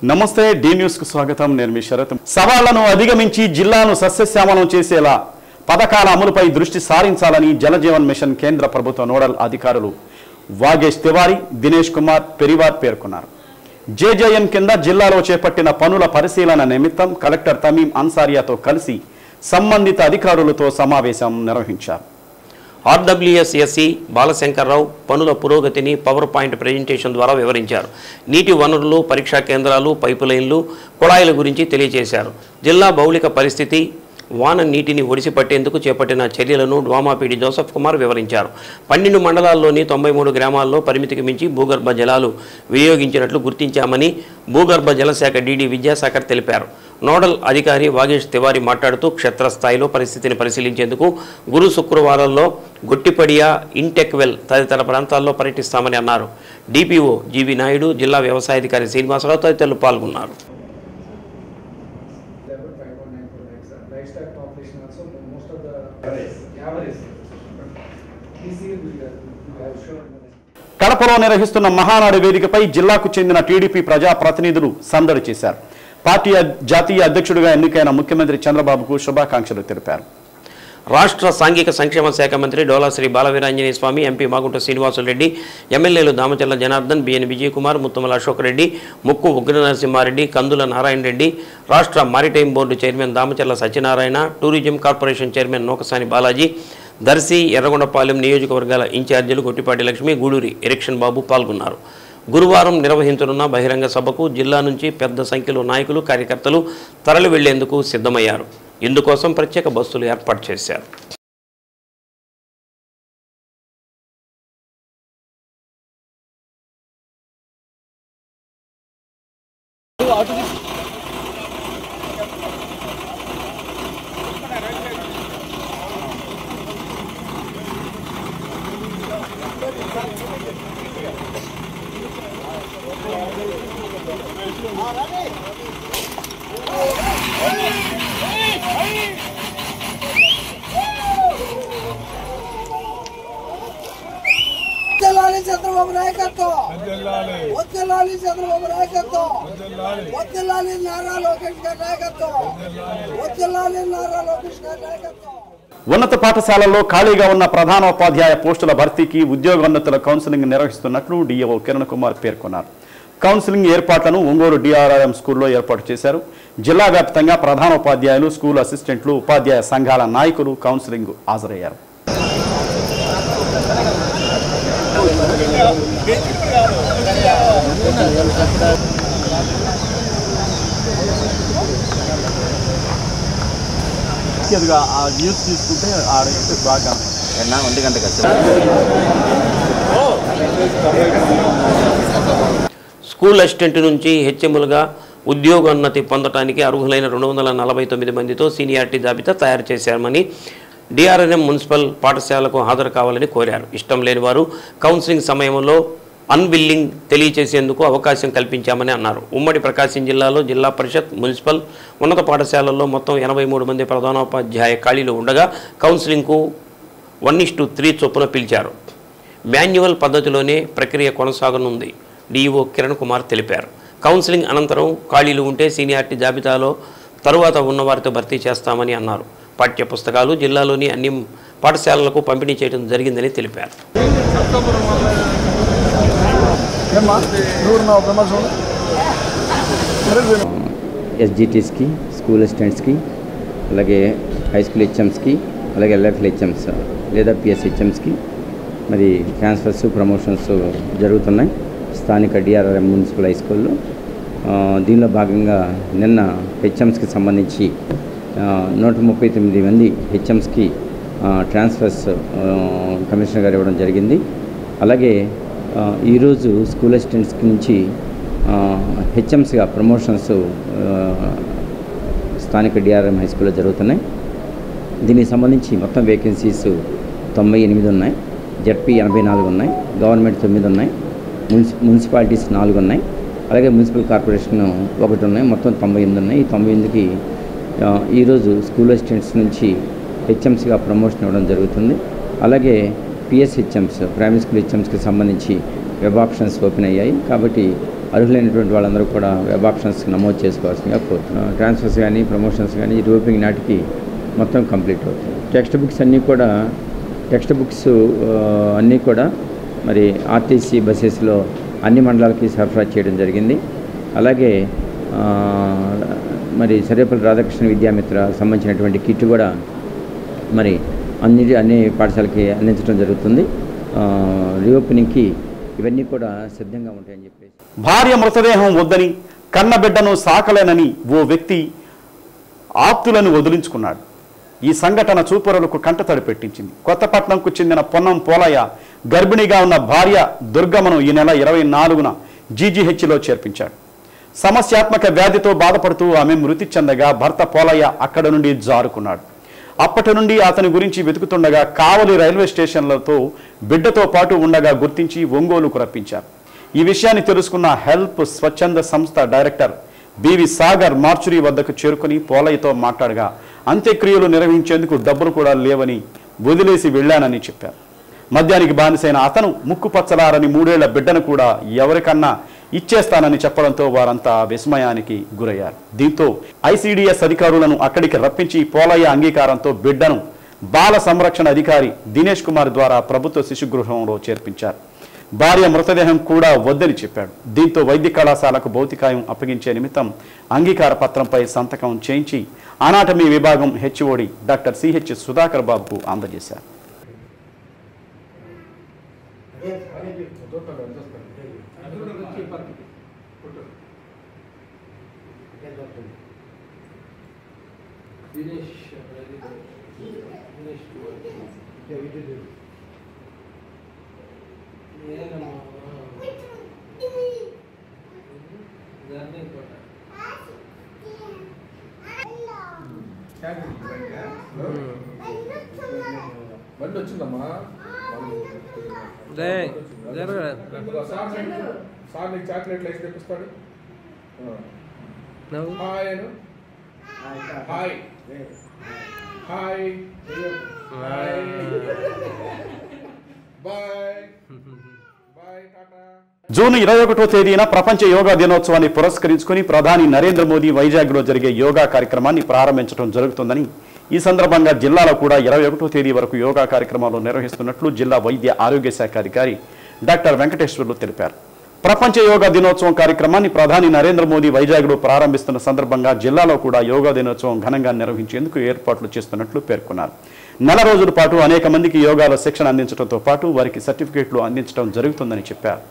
నమస్తే D news కు స్వాగతం. నేను మీ శరత్. సవాళ్లను అధిగమించి జిల్లాను సస్యశ్యామలం చేసేలా పథకాల అమలుపై దృష్టి సారించాలని జలజీవన్ మిషన్ కేంద్ర ప్రభుత్వ నోడల్ అధికారులు వాగేష్ తివారీ, దినేష్ కుమార్ పెరివార్ పేర్కొన్నారు. జేజేఎన్ కింద జిల్లాలో చేపట్టిన పనుల పరిశీలన నిమిత్తం కలెక్టర్ తమీం అన్సారియాతో కలిసి సంబంధిత అధికారులతో సమావేశం నిర్వహించారు. ఆర్డబ్ల్యూఎస్ఎస్సి బాలశంకర్రావు పనుల పురోగతిని పవర్ పాయింట్ ప్రెజెంటేషన్ ద్వారా వివరించారు. నీటి వనరులు, పరీక్షా కేంద్రాలు, పైపు లైన్లు, కుళాయిల గురించి తెలియజేశారు. జిల్లా భౌగోళిక పరిస్థితి, వాన నీటిని ఒడిసి పట్టేందుకు చేపట్టిన చర్యలను డ్వామాపీడి జోసెఫ్ కుమార్ వివరించారు. 12 మండలాల్లోని 93 గ్రామాల్లో పరిమితికి మించి భూగర్భ జలాలు వినియోగించినట్లు గుర్తించామని భూగర్భ జలశాఖ డీడీ విద్యాసాగర్ తెలిపారు. నోడల్ అధికారి వాగేష్ తివారీ మాట్లాడుతూ క్షేత్రస్థాయిలో పరిస్థితిని పరిశీలించేందుకు గురు శుక్రవారాల్లో గొట్టిపడియా, ఇంటెక్వెల్ తదితర ప్రాంతాల్లో పర్యటిస్తామని అన్నారు. డిపిఓ జీవి నాయుడు, జిల్లా వ్యవసాయాధికారి శ్రీనివాసరావు తదితరులు పాల్గొన్నారు. కడపలో నిర్వహిస్తున్న మహానాడు వేదికపై జిల్లాకు చెందిన టీడీపీ ప్రజాప్రతినిధులు సందడి చేశారు. పార్టీ జాతీయ అధ్యక్షుడిగా ఎన్నికైన ముఖ్యమంత్రి చంద్రబాబుకు శుభాకాంక్షలు తెలిపారు. రాష్ట్ర సాంఘిక సంక్షేమ శాఖ మంత్రి డోలా శ్రీ బాలవీరాంజనేయ స్వామి, ఎంపీ మాగుంట శ్రీనివాసులరెడ్డి, ఎమ్మెల్యేలు దామచర్ల జనార్దన్, బిఎన్ విజయకుమార్, ముత్తుమల అశోక్ రెడ్డి, ముక్కు ఉగ్రనరసింహారెడ్డి, కందుల నారాయణ రెడ్డి, రాష్ట్ర maritime board chairman Damacharla Satyanarayana, tourism corporation chairman Nukasani Balaji, Darsi, Yerragondapalem నియోజకవర్గాల ఇన్ఛార్జీలు గొట్టిపాటి లక్ష్మి, గూడూరి ఎరిక్షన్ బాబు పాల్గొన్నారు. గురువారం నిర్వహించనున్న బహిరంగ సభకు జిల్లా నుంచి పెద్ద సంఖ్యలో నాయకులు, కార్యకర్తలు తరలి వెళ్లేందుకు సిద్ధమయ్యారు. ఇందుకోసం ప్రత్యేక బస్సులు ఏర్పాటు చేశారు. చంద్రబాబు నాయకత్వం, చంద్రబాబు నాయకత్వం, నారా లోకేష్ గారి నాయకత్వం, నారా లోకేష్ గారి నాయకత్వం. ఉన్నత పాఠశాలల్లో ఖాళీగా ఉన్న ప్రధానోపాధ్యాయ పోస్టుల భర్తీకి ఉద్యోగోన్నతుల కౌన్సిలింగ్ నిర్వహిస్తున్నట్లు డిఓ కిరణ్ కుమార్ పేర్కొన్నారు. కౌన్సిలింగ్ ఏర్పాట్లను ఒంగోలు డిఆర్ఆర్ఎం స్కూల్లో ఏర్పాటు చేశారు. జిల్లా వ్యాప్తంగా ప్రధానోపాధ్యాయులు, స్కూల్ అసిస్టెంట్లు, ఉపాధ్యాయ సంఘాల నాయకులు కౌన్సిలింగ్ హాజరయ్యారు. న్యూస్ తీసుకుంటే బాగా 1 గంటకు స్కూల్ అసిస్టెంట్ నుంచి హెచ్ఎంలుగా ఉద్యోగోన్నతి పొందడానికి అర్హులైన 249 మందితో సీనియారిటీ జాబితా తయారు చేశామని డిఆర్ఎన్ఎం మున్సిపల్ పాఠశాలకు హాజరు కావాలని కోరారు. ఇష్టం లేని వారు కౌన్సిలింగ్ సమయంలో అన్విల్లింగ్ తెలియచేసేందుకు అవకాశం కల్పించామని అన్నారు. ఉమ్మడి ప్రకాశం జిల్లాలో జిల్లా పరిషత్, మున్సిపల్, ఉన్నత పాఠశాలల్లో మొత్తం 83 మంది ప్రధానోపాధ్యాయ ఖాళీలు ఉండగా కౌన్సిలింగ్కు 1:3 చొప్పున పిలిచారు. మాన్యువల్ పద్ధతిలోనే ప్రక్రియ కొనసాగనుంది డిఓ కిరణ్ కుమార్ తెలిపారు. కౌన్సిలింగ్ అనంతరం ఖాళీలు ఉంటే సీనియారిటీ జాబితాలో తరువాత ఉన్నవారితో భర్తీ చేస్తామని అన్నారు. పాఠ్య పుస్తకాలు జిల్లాలోని అన్ని పాఠశాలలకు పంపిణీ చేయడం జరిగిందని తెలిపారు. ఎస్జిటీస్కి, స్కూల్ అసిస్టెంట్స్కి, అలాగే హై స్కూల్ హెచ్ఎంస్కి, అలాగే ఎల్ఎఫ్ఎల్ హెచ్ఎంస్ లేదా పిఎస్ హెచ్ఎంస్కి మరి ట్రాన్స్ఫర్స్, ప్రమోషన్స్ జరుగుతున్నాయి స్థానిక డిఆర్ఆర్ఎం మున్సిపల్ హై స్కూల్లో. దీనిలో భాగంగా నిన్న హెచ్ఎంస్కి సంబంధించి 139 మంది హెచ్ఎంస్కి ట్రాన్స్ఫర్స్ కమిషనర్ గారు ఇవ్వడం జరిగింది. అలాగే ఈరోజు స్కూల్ అసిస్టెంట్స్ నుంచి హెచ్ఎంస్గా ప్రమోషన్స్ స్థానిక డిఆర్ఎం హై స్కూల్లో జరుగుతున్నాయి. దీనికి సంబంధించి మొత్తం వేకెన్సీస్ 98 ఉన్నాయి. జెడ్పీ 84 ఉన్నాయి, గవర్నమెంట్ 9 ఉన్నాయి, మున్సిపాలిటీస్ 4 ఉన్నాయి, అలాగే మున్సిపల్ కార్పొరేషన్ 1 ఉన్నాయి. మొత్తం 98 ఉన్నాయి. ఈ 98కి ఈరోజు స్కూల్ అసిస్టెంట్స్ నుంచి హెచ్ఎంస్గా ప్రమోషన్ ఇవ్వడం జరుగుతుంది. అలాగే పిఎస్ హెచ్ఎంస్, ప్రైమరీ స్కూల్ హెచ్ఎంస్కి సంబంధించి వెబ్ ఆప్షన్స్ ఓపెన్ అయ్యాయి. కాబట్టి అర్హులైనటువంటి వాళ్ళందరూ కూడా వెబ్ ఆప్షన్స్కి నమోదు చేసుకోవాల్సిందిగా కోరుతున్నాం. ట్రాన్స్ఫర్స్ కానీ ప్రమోషన్స్ కానీ ఈ ఓపెనింగ్ నాటికి మొత్తం కంప్లీట్ అవుతుంది. టెక్స్ట్ బుక్స్ అన్నీ కూడా మరి ఆర్టీసీ బస్సెస్లో అన్ని మండలాలకి సరఫరా చేయడం జరిగింది. అలాగే మరి సర్వేపల్లి రాధాకృష్ణ విద్యామిత్ర సంబంధించినటువంటి కిట్ కూడా మరి అన్ని పాఠశాలకి అందించడం జరుగుతుంది. రీఓపెనింగ్కి ఇవన్నీ కూడా సిద్ధంగా ఉంటాయని చెప్పేసి. భార్య మృతదేహం వద్దని కన్నబిడ్డను సాకలేనని ఓ వ్యక్తి ఆప్తులను వదిలించుకున్నాడు. ఈ సంఘటన చూపరులకు కంటతడి పెట్టించింది. కొత్తపట్నంకు చెందిన పొన్నం పోలయ్య గర్భిణిగా ఉన్న భార్య దుర్గమ్మను ఈ నెల 24న జీజీహెచ్లో చేర్పించాడు. సమస్యాత్మక వ్యాధితో బాధపడుతూ ఆమె మృతి చెందగా భర్త పోలయ్య అక్కడ నుండి జారుకున్నాడు. అప్పటి నుండి అతని గురించి వెతుకుతుండగా కావలి రైల్వే స్టేషన్లతో బిడ్డతో పాటు ఉండగా గుర్తించి ఒంగోలుకు రప్పించారు. ఈ విషయాన్ని తెలుసుకున్న హెల్ప్ స్వచ్ఛంద సంస్థ డైరెక్టర్ బివి సాగర్ మార్చురీ వద్దకు చేరుకుని పోలయ్యతో మాట్లాడగా అంత్యక్రియలు నిర్వహించేందుకు డబ్బులు కూడా లేవని వదిలేసి వెళ్లానని చెప్పారు. మద్యానికి బానిసైన అతను ముక్కు పచ్చలారని 3 ఏళ్ల బిడ్డను కూడా ఎవరికన్నా ఇచ్చేస్తానని చెప్పడంతో వారంతా విస్మయానికి గురయ్యారు. దీంతో ఐసీడీఎస్ అధికారులను అక్కడికి రప్పించి పోలయ్య అంగీకారంతో బిడ్డను బాల సంరక్షణ అధికారి దినేష్ కుమార్ ద్వారా ప్రభుత్వ శిశుగృహంలో చేర్పించారు. భార్య మృతదేహం కూడా వద్దని చెప్పాడు. దీంతో వైద్య కళాశాలకు భౌతికాయం అప్పగించే నిమిత్తం అంగీకార పత్రంపై సంతకం చేయించి అనాటమీ విభాగం హెచ్ఓడి డాక్టర్ సిహెచ్ సుధాకర్ బాబుకు అందజేశారు. బండి వచ్చిందమ్మా సార్ నీకు చాక్లెట్లు వేసి తెప్పిస్తాడు. Hi hi hi bye bye tata. June 21వ తేదీన ప్రపంచ యోగా దినోత్సవాన్ని పురస్కరించుకుని ప్రధాని నరేంద్ర మోదీ వైజాగ్లో జరిగే యోగా కార్యక్రమాన్ని ప్రారంభించడం జరుగుతుందని, ఈ సందర్భంగా జిల్లాలో కూడా 21వ తేదీ వరకు యోగా కార్యక్రమాలు నిర్వహిస్తున్నట్లు జిల్లా వైద్య ఆరోగ్య శాఖ అధికారి డాక్టర్ వెంకటేశ్వర్లు తెలిపారు. ప్రపంచ యోగా దినోత్సవం కార్యక్రమాన్ని ప్రధాని నరేంద్ర మోదీ వైజాగ్లో ప్రారంభిస్తున్న సందర్భంగా జిల్లాలో కూడా యోగా దినోత్సవం ఘనంగా నిర్వహించేందుకు ఏర్పాట్లు చేస్తున్నట్లు పేర్కొన్నారు. నెల రోజుల పాటు అనేక మందికి యోగాలో శిక్షణ అందించడంతో పాటు వారికి సర్టిఫికేట్లు అందించడం జరుగుతుందని చెప్పారు.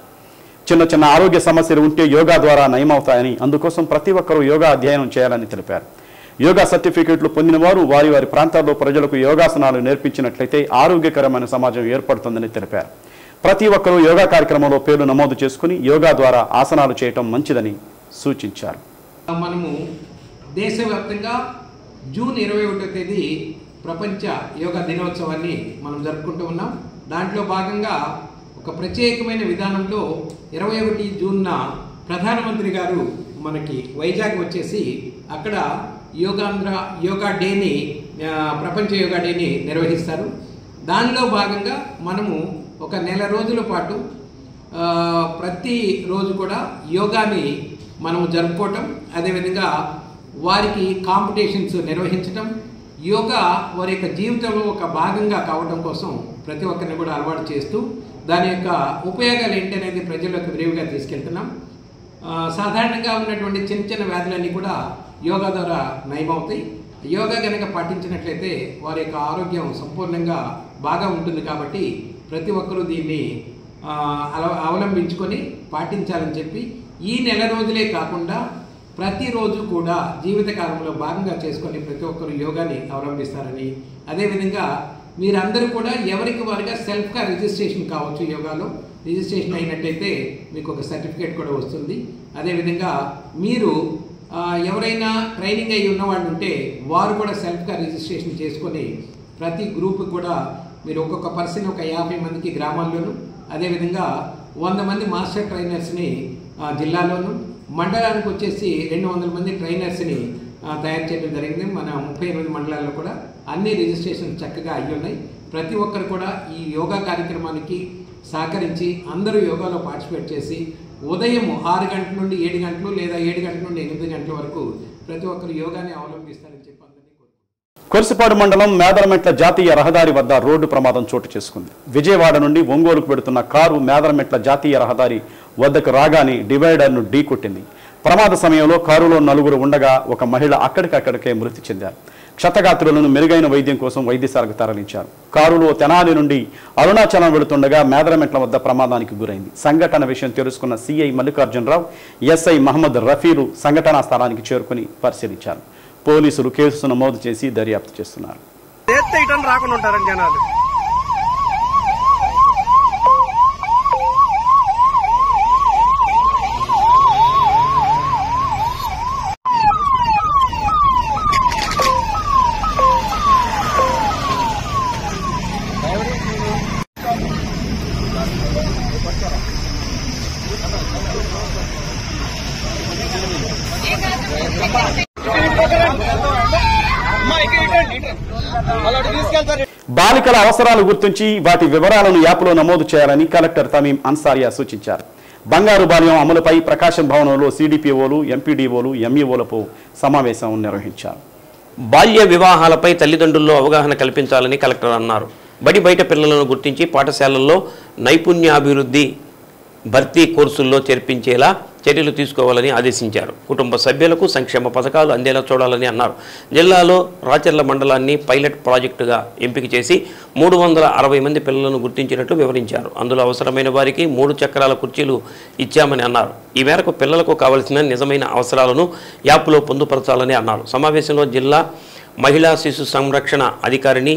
చిన్న ఆరోగ్య సమస్యలు ఉంటే యోగా ద్వారా నయమవుతాయని, అందుకోసం ప్రతి ఒక్కరూ యోగా అధ్యయనం చేయాలని తెలిపారు. యోగా సర్టిఫికేట్లు పొందిన వారు వారి ప్రాంతాల్లో ప్రజలకు యోగాసనాలు నేర్పించినట్లయితే ఆరోగ్యకరమైన సమాజం ఏర్పడుతుందని తెలిపారు. ప్రతి ఒక్కరూ యోగా కార్యక్రమంలో పేర్లు నమోదు చేసుకుని యోగా ద్వారా ఆసనాలు చేయటం మంచిదని సూచించారు. మనము దేశవ్యాప్తంగా జూన్ 21వ తేదీ ప్రపంచ యోగా దినోత్సవాన్ని మనం జరుపుకుంటూ ఉన్నాం. దాంట్లో భాగంగా ఒక ప్రత్యేకమైన విధానంలో 21 జూన్న ప్రధానమంత్రి గారు మనకి వైజాగ్ వచ్చేసి అక్కడ యోగా డేని, ప్రపంచ యోగా డేని నిర్వహిస్తారు. దానిలో భాగంగా మనము ఒక నెల రోజుల పాటు ప్రతి రోజు కూడా యోగాని మనము జరుపుకోవటం, అదేవిధంగా వారికి కాంపిటీషన్స్ నిర్వహించటం, యోగా వారి యొక్క జీవితంలో ఒక భాగంగా కావడం కోసం ప్రతి ఒక్కరిని కూడా అలవాటు చేస్తూ దాని యొక్క ఉపయోగాలు ఏంటనేది ప్రజలకు విరివిగా తీసుకెళ్తున్నాం. సాధారణంగా ఉన్నటువంటి చిన్న వ్యాధులన్నీ కూడా యోగా ద్వారా నయమవుతాయి. యోగా కనుక పాటించినట్లయితే వారి యొక్క ఆరోగ్యం సంపూర్ణంగా బాగా ఉంటుంది. కాబట్టి ప్రతి ఒక్కరూ దీన్ని అవలంబించుకొని పాటించాలని చెప్పి ఈ నెల రోజులే కాకుండా ప్రతిరోజు కూడా జీవితకాలంలో భాగంగా చేసుకొని ప్రతి ఒక్కరు యోగాని అవలంబిస్తారని, అదేవిధంగా మీరందరూ కూడా ఎవరికి వారిగా సెల్ఫ్గా రిజిస్ట్రేషన్ కావచ్చు. యోగాలో రిజిస్ట్రేషన్ అయినట్టయితే మీకు ఒక సర్టిఫికేట్ కూడా వస్తుంది. అదేవిధంగా మీరు ఎవరైనా ట్రైనింగ్ అయ్యి ఉన్నవాళ్ళు ఉంటే వారు కూడా సెల్ఫ్గా రిజిస్ట్రేషన్ చేసుకొని ప్రతి గ్రూప్ కూడా మీరు ఒక్కొక్క పర్సన్ ఒక 50 మందికి గ్రామాల్లోనూ, అదేవిధంగా 100 మంది మాస్టర్ ట్రైనర్స్ని జిల్లాలోను, మండలానికి వచ్చేసి 200 మంది ట్రైనర్స్ని తయారు చేయడం జరిగింది. మన 38 మండలాల్లో కూడా అన్ని రిజిస్ట్రేషన్ చక్కగా అయ్యి ఉన్నాయి. ప్రతి ఒక్కరు కూడా ఈ యోగా కార్యక్రమానికి సహకరించి అందరూ యోగాలో పార్టిసిపేట్ చేసి ఉదయం 6 గంటల నుండి 7 గంటలు లేదా 7 గంటల నుండి 8 గంటల వరకు ప్రతి ఒక్కరు యోగాని అవలంబిస్తారని చెప్పి అందరినీ కోరుకుంటున్నాను. కొర్సిపాడు మండలం మేదరమెట్ల జాతీయ రహదారి వద్ద రోడ్డు ప్రమాదం చోటు చేసుకుంది. విజయవాడ నుండి ఒంగోలుకు వెడుతున్న కారు మేదరమెట్ల జాతీయ రహదారి వద్దకు రాగానే డివైడర్ను ఢీకొట్టింది. ప్రమాద సమయంలో కారులో 4 ఉండగా ఒక మహిళ అక్కడికక్కడికే మృతి చెందారు. క్షతగాత్రులను మెరుగైన వైద్యం కోసం వైద్యశాలకు తరలించారు. కారులో తెనాలి నుండి అరుణాచలం వెళుతుండగా మేదరమెట్ల వద్ద ప్రమాదానికి గురైంది. సంఘటన విషయం తెలుసుకున్న సిఐ మల్లికార్జునరావు, ఎస్ఐ మహమ్మద్ రఫీలు సంఘటనా స్థలానికి చేరుకుని పరిశీలించారు. పోలీసులు కేసు నమోదు చేసి దర్యాప్తు చేస్తున్నారు. బాలికల అవసరాలు గుర్తించి వాటి వివరాలను యాప్లో నమోదు చేయాలని కలెక్టర్ తమీం అన్సారియా సూచించారు. బంగారు బాల్యం అమలుపై ప్రకాశం భవనంలో సిడిపిఓలు, ఎంపీడీఓలు, ఎంఈఓలతో సమావేశం నిర్వహించారు. బాల్య వివాహాలపై తల్లిదండ్రుల్లో అవగాహన కల్పించాలని కలెక్టర్ అన్నారు. బడి బయట పిల్లలను గుర్తించి పాఠశాలల్లో నైపుణ్యాభివృద్ధి భర్తీ కోర్సుల్లో చేర్పించేలా చర్యలు తీసుకోవాలని ఆదేశించారు. కుటుంబ సభ్యులకు సంక్షేమ పథకాలు అందేలా చూడాలని అన్నారు. జిల్లాలో రాచర్ల మండలాన్ని పైలట్ ప్రాజెక్టుగా ఎంపిక చేసి 360 మంది పిల్లలను గుర్తించినట్లు వివరించారు. అందులో అవసరమైన వారికి 3 చక్రాల కుర్చీలు ఇచ్చామని అన్నారు. ఈ మేరకు పిల్లలకు కావలసిన నిజమైన అవసరాలను యాప్లో పొందుపరచాలని అన్నారు. సమావేశంలో జిల్లా మహిళా శిశు సంరక్షణ అధికారిని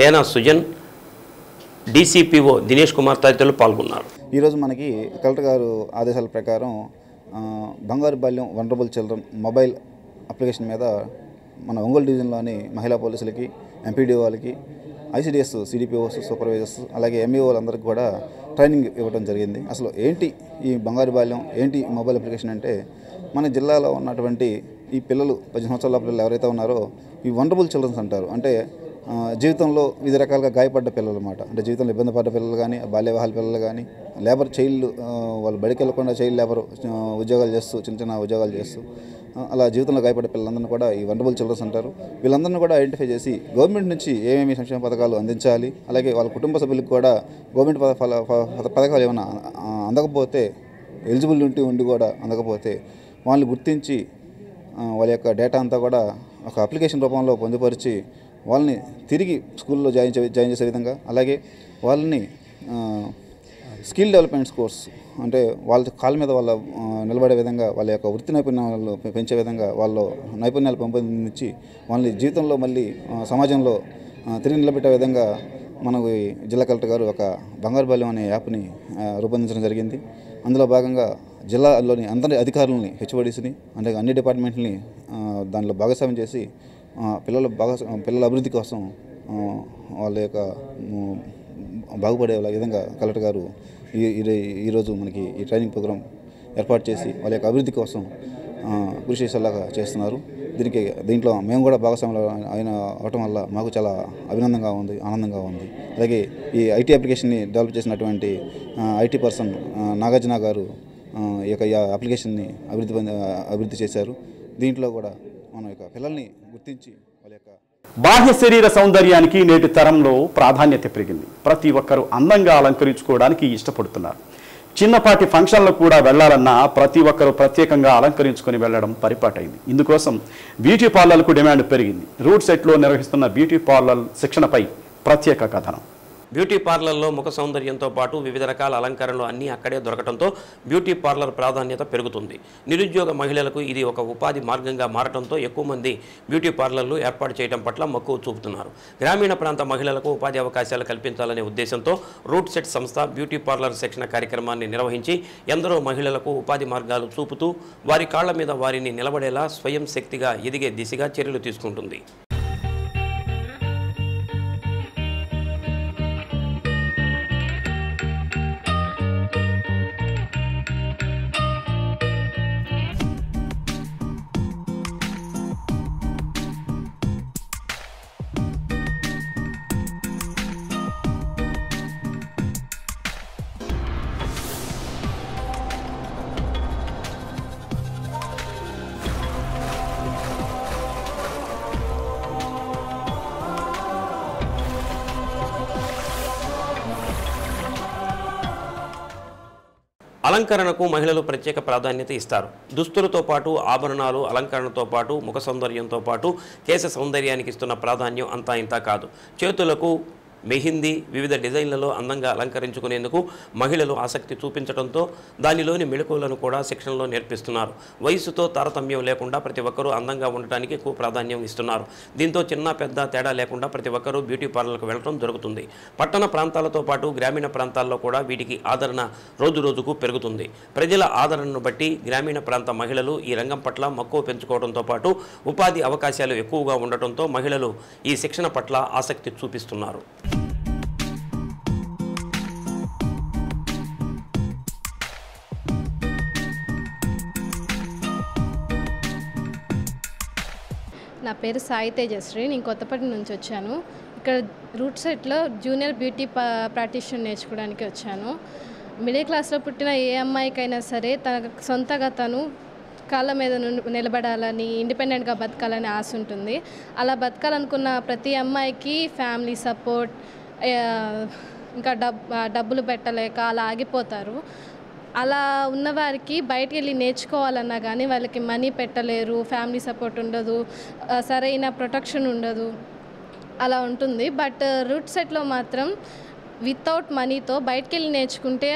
హేనా సుజన్, డీసీపీఓ దినేష్ కుమార్ తదితరులు పాల్గొన్నారు. ఈరోజు మనకి కలెక్టర్ గారు ఆదేశాల ప్రకారం బంగారు బాల్యం వనరబుల్ చిల్డ్రన్ మొబైల్ అప్లికేషన్ మీద మన ఒంగోలు డివిజన్లోని మహిళా పోలీసులకి, ఎంపీడీ వాళ్ళకి, ఐసీడీఎస్, సిడిపిఓస్, సూపర్వైజర్స్, అలాగే ఎంఈఓలందరికీ కూడా ట్రైనింగ్ ఇవ్వడం జరిగింది. అసలు ఏంటి ఈ బంగారు బాల్యం, ఏంటి మొబైల్ అప్లికేషన్ అంటే, మన జిల్లాలో ఉన్నటువంటి ఈ పిల్లలు 10 సంవత్సరాల పిల్లలు ఎవరైతే ఉన్నారో ఈ వనరబుల్ చిల్డ్రన్స్ అంటారు. అంటే జీవితంలో వివిధ రకాలుగా గాయపడ్డ పిల్లలు అన్నమాట. అంటే జీవితంలో ఇబ్బంది పడ్డ పిల్లలు కానీ, బాల్య వివాహాల పిల్లలు కానీ, లేబర్ చైల్డ్, వాళ్ళు బడికి వెళ్ళకుండా చైల్డ్ లేబర్ ఉద్యోగాలు చేస్తూ, చిన్న చిన్న ఉద్యోగాలు చేస్తూ అలా జీవితంలో గాయపడ్డ పిల్లలందరినీ కూడా ఈ వనరబుల్ చిల్డ్రన్స్ అంటారు. వీళ్ళందరినీ కూడా ఐడెంటిఫై చేసి గవర్నమెంట్ నుంచి ఏమేమి సంక్షేమ పథకాలు అందించాలి, అలాగే వాళ్ళ కుటుంబ సభ్యులకు కూడా గవర్నమెంట్ పథకాలు ఏమైనా అందకపోతే, ఎలిజిబిలిటీ ఉండి కూడా అందకపోతే వాళ్ళని గుర్తించి వాళ్ళ యొక్క డేటా అంతా కూడా ఒక అప్లికేషన్ రూపంలో పొందుపరిచి వాళ్ళని తిరిగి స్కూల్లో జాయిన్ చేసే విధంగా, అలాగే వాళ్ళని స్కిల్ డెవలప్మెంట్స్ కోర్స్ అంటే వాళ్ళ కాళ్ళ మీద వాళ్ళ నిలబడే విధంగా, వాళ్ళ యొక్క వృత్తి నైపుణ్యాలు పెంచే విధంగా వాళ్ళ నైపుణ్యాలు పెంపొందించి వాళ్ళని జీవితంలో మళ్ళీ సమాజంలో తిరిగి నిలబెట్టే విధంగా మనకు జిల్లా కలెక్టర్ గారు ఒక బంగారు బాల్యం అనే యాప్ని రూపొందించడం జరిగింది. అందులో భాగంగా జిల్లాలోని అందరి అధికారులని, హెచ్ఓడీస్ని, అంటే అన్ని డిపార్ట్మెంట్ని దానిలో భాగస్వామ్యం చేసి పిల్లల అభివృద్ధి కోసం వాళ్ళ యొక్క బాగుపడే విధంగా కలెక్టర్ గారు ఈరోజు మనకి ఈ ట్రైనింగ్ ప్రోగ్రాం ఏర్పాటు చేసి వాళ్ళ యొక్క అభివృద్ధి కోసం కృషి చేసేలాగా చేస్తున్నారు. దీంట్లో మేము కూడా భాగస్వాములు అవటం వల్ల మాకు చాలా అభినందంగా ఉంది, ఆనందంగా ఉంది. అలాగే ఈ ఐటీ అప్లికేషన్ని డెవలప్ చేసినటువంటి ఐటీ పర్సన్ నాగార్జున గారు ఈ యొక్క అప్లికేషన్ని అభివృద్ధి చేశారు. దీంట్లో కూడా మన యొక్క పిల్లల్ని గుర్తించి వాళ్ళ యొక్క బాహ్య శరీర సౌందర్యానికి నేటి తరంలో ప్రాధాన్యత పెరిగింది. ప్రతి ఒక్కరూ అందంగా అలంకరించుకోవడానికి ఇష్టపడుతున్నారు. చిన్నపాటి ఫంక్షన్లకు కూడా వెళ్లాలన్నా ప్రతి ఒక్కరూ ప్రత్యేకంగా అలంకరించుకొని వెళ్లడం పరిపాటైంది. ఇందుకోసం బ్యూటీ పార్లర్లకు డిమాండ్ పెరిగింది. రూట్ సెట్లో నిర్వహిస్తున్న బ్యూటీ పార్లర్ శిక్షణపై ప్రత్యేక కథనం. బ్యూటీ పార్లర్లో ముఖ సౌందర్యంతో పాటు వివిధ రకాల అలంకరణలు అన్నీ అక్కడే దొరకడంతో బ్యూటీ పార్లర్ ప్రాధాన్యత పెరుగుతుంది. నిరుద్యోగ మహిళలకు ఇది ఒక ఉపాధి మార్గంగా మారడంతో ఎక్కువ మంది బ్యూటీ పార్లర్లు ఏర్పాటు చేయడం పట్ల మక్కువ చూపుతున్నారు. గ్రామీణ ప్రాంత మహిళలకు ఉపాధి అవకాశాలు కల్పించాలనే ఉద్దేశంతో రూట్ సెట్ సంస్థ బ్యూటీ పార్లర్ శిక్షణ కార్యక్రమాన్ని నిర్వహించి ఎందరో మహిళలకు ఉపాధి మార్గాలు చూపుతూ వారి కాళ్ల మీద వారిని నిలబడేలా స్వయం శక్తిగా ఎదిగే దిశగా చర్యలు తీసుకుంటుంది. అలంకరణకు మహిళలు ప్రత్యేక ప్రాధాన్యత ఇస్తారు. దుస్తులతో పాటు ఆభరణాలు, అలంకరణతో పాటు ముఖ సౌందర్యంతో పాటు కేశ సౌందర్యానికి ఇస్తున్న ప్రాధాన్యం అంతా ఇంతా కాదు. చేతులకు మెహిందీ వివిధ డిజైన్లలో అందంగా అలంకరించుకునేందుకు మహిళలు ఆసక్తి చూపించడంతో దానిలోని మెళకువలను కూడా శిక్షణలో నేర్పిస్తున్నారు. వయసుతో తారతమ్యం లేకుండా ప్రతి ఒక్కరూ అందంగా ఉండటానికి ఎక్కువ ప్రాధాన్యం ఇస్తున్నారు. దీంతో చిన్న పెద్ద తేడా లేకుండా ప్రతి ఒక్కరూ బ్యూటీ పార్లర్లకు వెళ్ళడం జరుగుతుంది. పట్టణ ప్రాంతాలతో పాటు గ్రామీణ ప్రాంతాల్లో కూడా వీటికి ఆదరణ రోజురోజుకు పెరుగుతుంది. ప్రజల ఆదరణను బట్టి గ్రామీణ ప్రాంత మహిళలు ఈ రంగం పట్ల మక్కువ పెంచుకోవడంతో పాటు ఉపాధి అవకాశాలు ఎక్కువగా ఉండటంతో మహిళలు ఈ శిక్షణ పట్ల ఆసక్తి చూపిస్తున్నారు. నా పేరు సాయి తేజశ్రీ. నేను కొత్తపల్లి నుంచి వచ్చాను. ఇక్కడ రూట్ సెట్లో జూనియర్ బ్యూటీ ప్రాక్టీషన్ నేర్చుకోవడానికి వచ్చాను. మిడిల్ క్లాస్లో పుట్టిన ఏ అమ్మాయికైనా సరే తన సొంతగా తను కాళ్ళ మీద నిలబడాలని, ఇండిపెండెంట్గా బతకాలని ఆశ ఉంటుంది. అలా బతకాలనుకున్న ప్రతి అమ్మాయికి ఫ్యామిలీ సపోర్ట్, ఇంకా డబ్బులు పెట్టలేక అలా ఆగిపోతారు. అలా ఉన్నవారికి బయటికి వెళ్ళి నేర్చుకోవాలన్నా కానీ వాళ్ళకి మనీ పెట్టలేరు, ఫ్యామిలీ సపోర్ట్ ఉండదు, సరైన ప్రొటెక్షన్ ఉండదు, అలా ఉంటుంది. బట్ రూట్ సెట్లో మాత్రం వితౌట్ మనీతో బయటికి వెళ్ళి నేర్చుకుంటే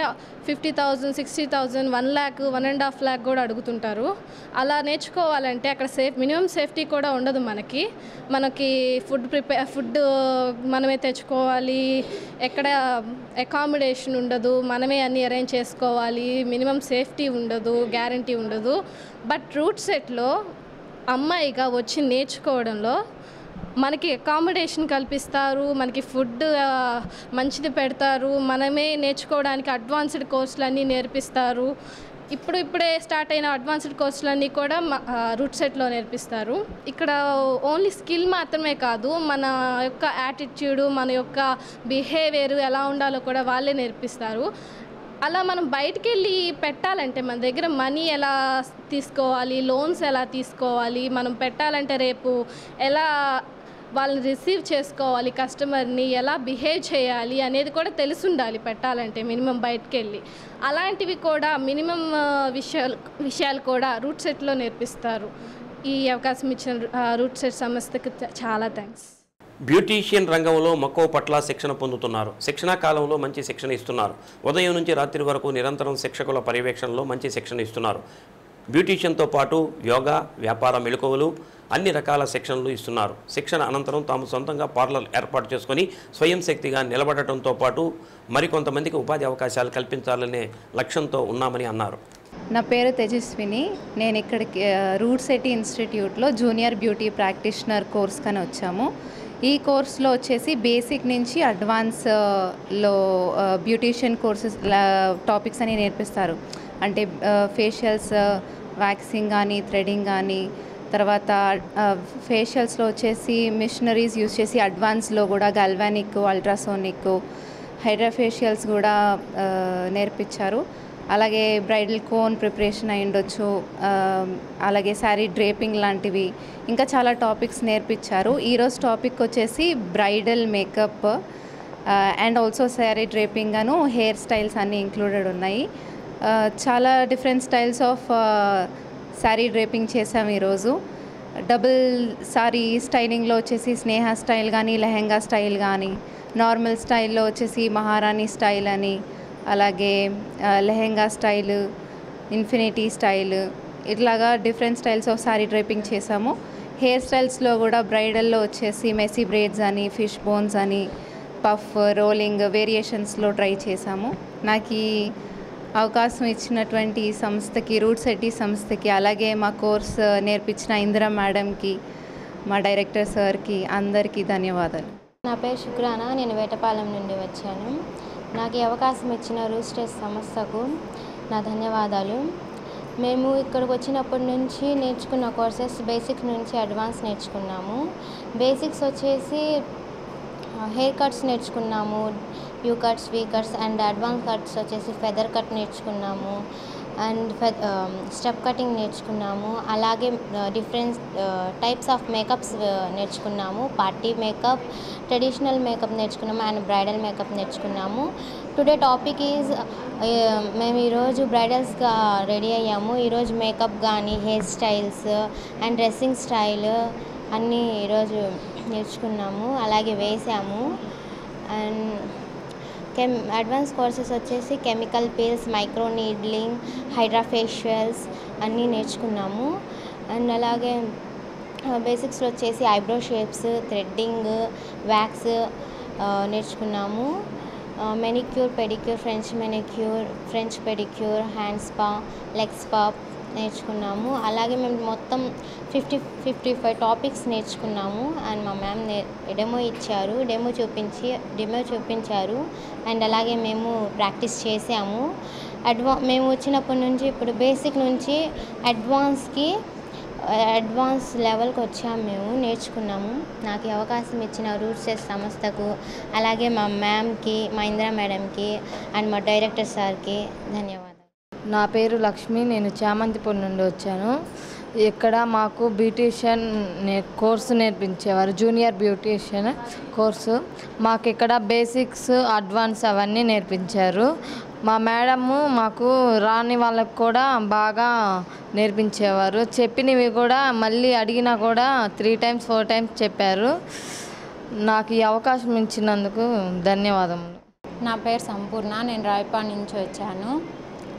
50,000, 60,000, 1 lakh, 1.5 lakh కూడా అడుగుతుంటారు. అలా నేర్చుకోవాలంటే అక్కడ మినిమం సేఫ్టీ కూడా ఉండదు. మనకి ఫుడ్ మనమే తెచ్చుకోవాలి, ఎక్కడ అకామిడేషన్ ఉండదు, మనమే అన్నీ అరేంజ్ చేసుకోవాలి, మినిమం సేఫ్టీ ఉండదు, గ్యారంటీ ఉండదు. బట్ రూట్ సెట్లో అమ్మాయిగా వచ్చి నేర్చుకోవడంలో మనకి అకామిడేషన్ కల్పిస్తారు, మనకి ఫుడ్ మంచిది పెడతారు, మనమే నేర్చుకోవడానికి అడ్వాన్స్డ్ కోర్సులన్నీ నేర్పిస్తారు. ఇప్పుడే స్టార్ట్ అయిన అడ్వాన్స్డ్ కోర్సులన్నీ కూడా రూట్ సెట్లో నేర్పిస్తారు. ఇక్కడ ఓన్లీ స్కిల్ మాత్రమే కాదు, మన యొక్క యాటిట్యూడ్, మన యొక్క బిహేవియర్ ఎలా ఉండాలో కూడా వాళ్ళే నేర్పిస్తారు. అలా మనం బయటికి వెళ్ళి పెట్టాలంటే మన దగ్గర మనీ ఎలా తీసుకోవాలి, లోన్స్ ఎలా తీసుకోవాలి, మనం పెట్టాలంటే రేపు ఎలా వాళ్ళని రిసీవ్ చేసుకోవాలి, కస్టమర్ని ఎలా బిహేవ్ చేయాలి అనేది కూడా తెలిసి ఉండాలి పెట్టాలంటే మినిమం బయటికి వెళ్ళి. అలాంటివి కూడా మినిమం విషయాలు కూడా రూట్ సెట్లో నేర్పిస్తారు. ఈ అవకాశం ఇచ్చిన రూట్ సెట్ సంస్థకి చాలా థ్యాంక్స్. బ్యూటీషియన్ రంగంలో మక్కువ పట్ల శిక్షణ పొందుతున్నారు. శిక్షణా కాలంలో మంచి శిక్షణ ఇస్తున్నారు. ఉదయం నుంచి రాత్రి వరకు నిరంతరం శిక్షకుల పర్యవేక్షణలో మంచి శిక్షణ ఇస్తున్నారు. బ్యూటీషియన్తో పాటు యోగా, వ్యాపార మెళకువలు, అన్ని రకాల శిక్షణలు ఇస్తున్నారు. శిక్షణ అనంతరం తాము సొంతంగా పార్లర్ ఏర్పాటు చేసుకొని స్వయం శక్తిగా నిలబడటంతో పాటు మరికొంతమందికి ఉపాధి అవకాశాలు కల్పించాలనే లక్ష్యంతో ఉన్నామని అన్నారు. నా పేరు తేజస్విని. నేను ఇక్కడికి రూట్ సెట్ ఇన్స్టిట్యూట్లో జూనియర్ బ్యూటీ ప్రాక్టీషనర్ కోర్స్ కని వచ్చాము. ఈ కోర్స్లో వచ్చేసి బేసిక్ నుంచి అడ్వాన్స్లో బ్యూటీషియన్ కోర్సెస్ టాపిక్స్ అని నేర్పిస్తారు. అంటే ఫేషియల్స్, వ్యాక్సింగ్ కానీ, థ్రెడింగ్ కానీ, తర్వాత ఫేషియల్స్లో వచ్చేసి మిషనరీస్ యూజ్ చేసి అడ్వాన్స్లో కూడా గల్వానిక్, అల్ట్రాసోనిక్, హైడ్రా ఫేషియల్స్ కూడా నేర్పించారు. అలాగే బ్రైడల్ కోన్ ప్రిపరేషన్ అయి ఉండొచ్చు, అలాగే శారీ డ్రేపింగ్ లాంటివి, ఇంకా చాలా టాపిక్స్ నేర్పించారు. ఈరోజు టాపిక్ వచ్చేసి bridal makeup and also sari draping Anu hair styles అన్నీ ఇంక్లూడెడ్ ఉన్నాయి. చాలా different styles of sari draping చేసాము ఈరోజు. డబుల్ సారీ స్టైలింగ్లో వచ్చేసి స్నేహ స్టైల్ కానీ, లెహెంగా స్టైల్ కానీ, నార్మల్ స్టైల్లో వచ్చేసి మహారాణి స్టైల్ అని, అలాగే లెహెంగా స్టైల్, ఇన్ఫినిటీ స్టైల్, ఇట్లాగా different styles of sari draping చేసాము. హెయిర్ స్టైల్స్లో కూడా బ్రైడల్లో వచ్చేసి మెసీ బ్రేడ్స్ అని, ఫిష్ బోన్స్ అని, పఫ్, రోలింగ్ వేరియేషన్స్లో ట్రై చేసాము. నాకు ఈ అవకాశం ఇచ్చినటువంటి సంస్థకి, రూట్ సెట్ సంస్థకి, అలాగే మా కోర్స్ నేర్పించిన ఇందిరా మేడంకి, మా డైరెక్టర్ సార్కి అందరికీ ధన్యవాదాలు. నా పేరు శుక్రానా. నేను వేటపాలెం నుండి వచ్చాను. నాకు ఈ అవకాశం ఇచ్చిన రూట్ సెట్ సంస్థకు నా ధన్యవాదాలు. మేము ఇక్కడికి వచ్చినప్పటి నుంచి నేర్చుకున్న కోర్సెస్ బేసిక్ నుంచి అడ్వాన్స్ నేర్చుకున్నాము. బేసిక్స్ వచ్చేసి హెయిర్ కట్స్ నేర్చుకున్నాము, you cuts, we cuts, and advance cuts వచ్చేసి ఫెదర్ కట్ నేర్చుకున్నాము, అండ్ స్టెప్ కటింగ్ నేర్చుకున్నాము. అలాగే డిఫరెంట్ టైప్స్ ఆఫ్ మేకప్స్ నేర్చుకున్నాము. పార్టీ మేకప్, ట్రెడిషనల్ మేకప్ నేర్చుకున్నాము, అండ్ బ్రైడల్ మేకప్ నేర్చుకున్నాము. టుడే టాపిక్ ఈజ్ మేము ఈరోజు బ్రైడల్స్గా రెడీ అయ్యాము. ఈరోజు మేకప్ కానీ hair styles and dressing style అన్నీ ఈరోజు నేర్చుకున్నాము, అలాగే వేసాము. అండ్ అడ్వాన్స్ కోర్సెస్ వచ్చేసి కెమికల్ పీల్స్, మైక్రో నీడ్లింగ్, హైడ్రాఫేషియల్స్ అన్నీ నేర్చుకున్నాము. అండ్ అలాగే బేసిక్స్లో వచ్చేసి ఐబ్రో షేప్స్, థ్రెడ్డింగ్, వ్యాక్స్ నేర్చుకున్నాము. Manicure, pedicure, French manicure, French pedicure, hand spa, leg spa నేర్చుకున్నాము. అలాగే మేము మొత్తం 55 టాపిక్స్ నేర్చుకున్నాము. అండ్ మా మ్యామ్ డెమో ఇచ్చారు, డెమో చూపించారు. అండ్ అలాగే మేము ప్రాక్టీస్ చేసాము. మేము వచ్చినప్పటి నుంచి ఇప్పుడు బేసిక్ నుంచి అడ్వాన్స్ లెవెల్కి వచ్చాము, మేము నేర్చుకున్నాము. నాకు ఈ అవకాశం ఇచ్చిన రూట్స్ సంస్థకు, అలాగే మా మ్యామ్కి, మా ఇందిరా మేడంకి అండ్ మా డైరెక్టర్ సార్కి ధన్యవాదాలు. నా పేరు లక్ష్మి, నేను చామంతిపూర్ నుండి వచ్చాను. ఇక్కడ మాకు బ్యూటీషియన్ కోర్సు నేర్పించేవారు, జూనియర్ బ్యూటీషియన్ కోర్సు. మాకు ఇక్కడ బేసిక్స్, అడ్వాన్స్ అవన్నీ నేర్పించారు. మా మేడము మాకు రాని వాళ్ళకు కూడా బాగా నేర్పించేవారు. చెప్పినవి కూడా మళ్ళీ అడిగినా కూడా 3 times 4 times చెప్పారు. నాకు ఈ అవకాశం ఇచ్చినందుకు ధన్యవాదములు. నా పేరు సంపూర్ణ, నేను రాయపాడ్ నుంచి వచ్చాను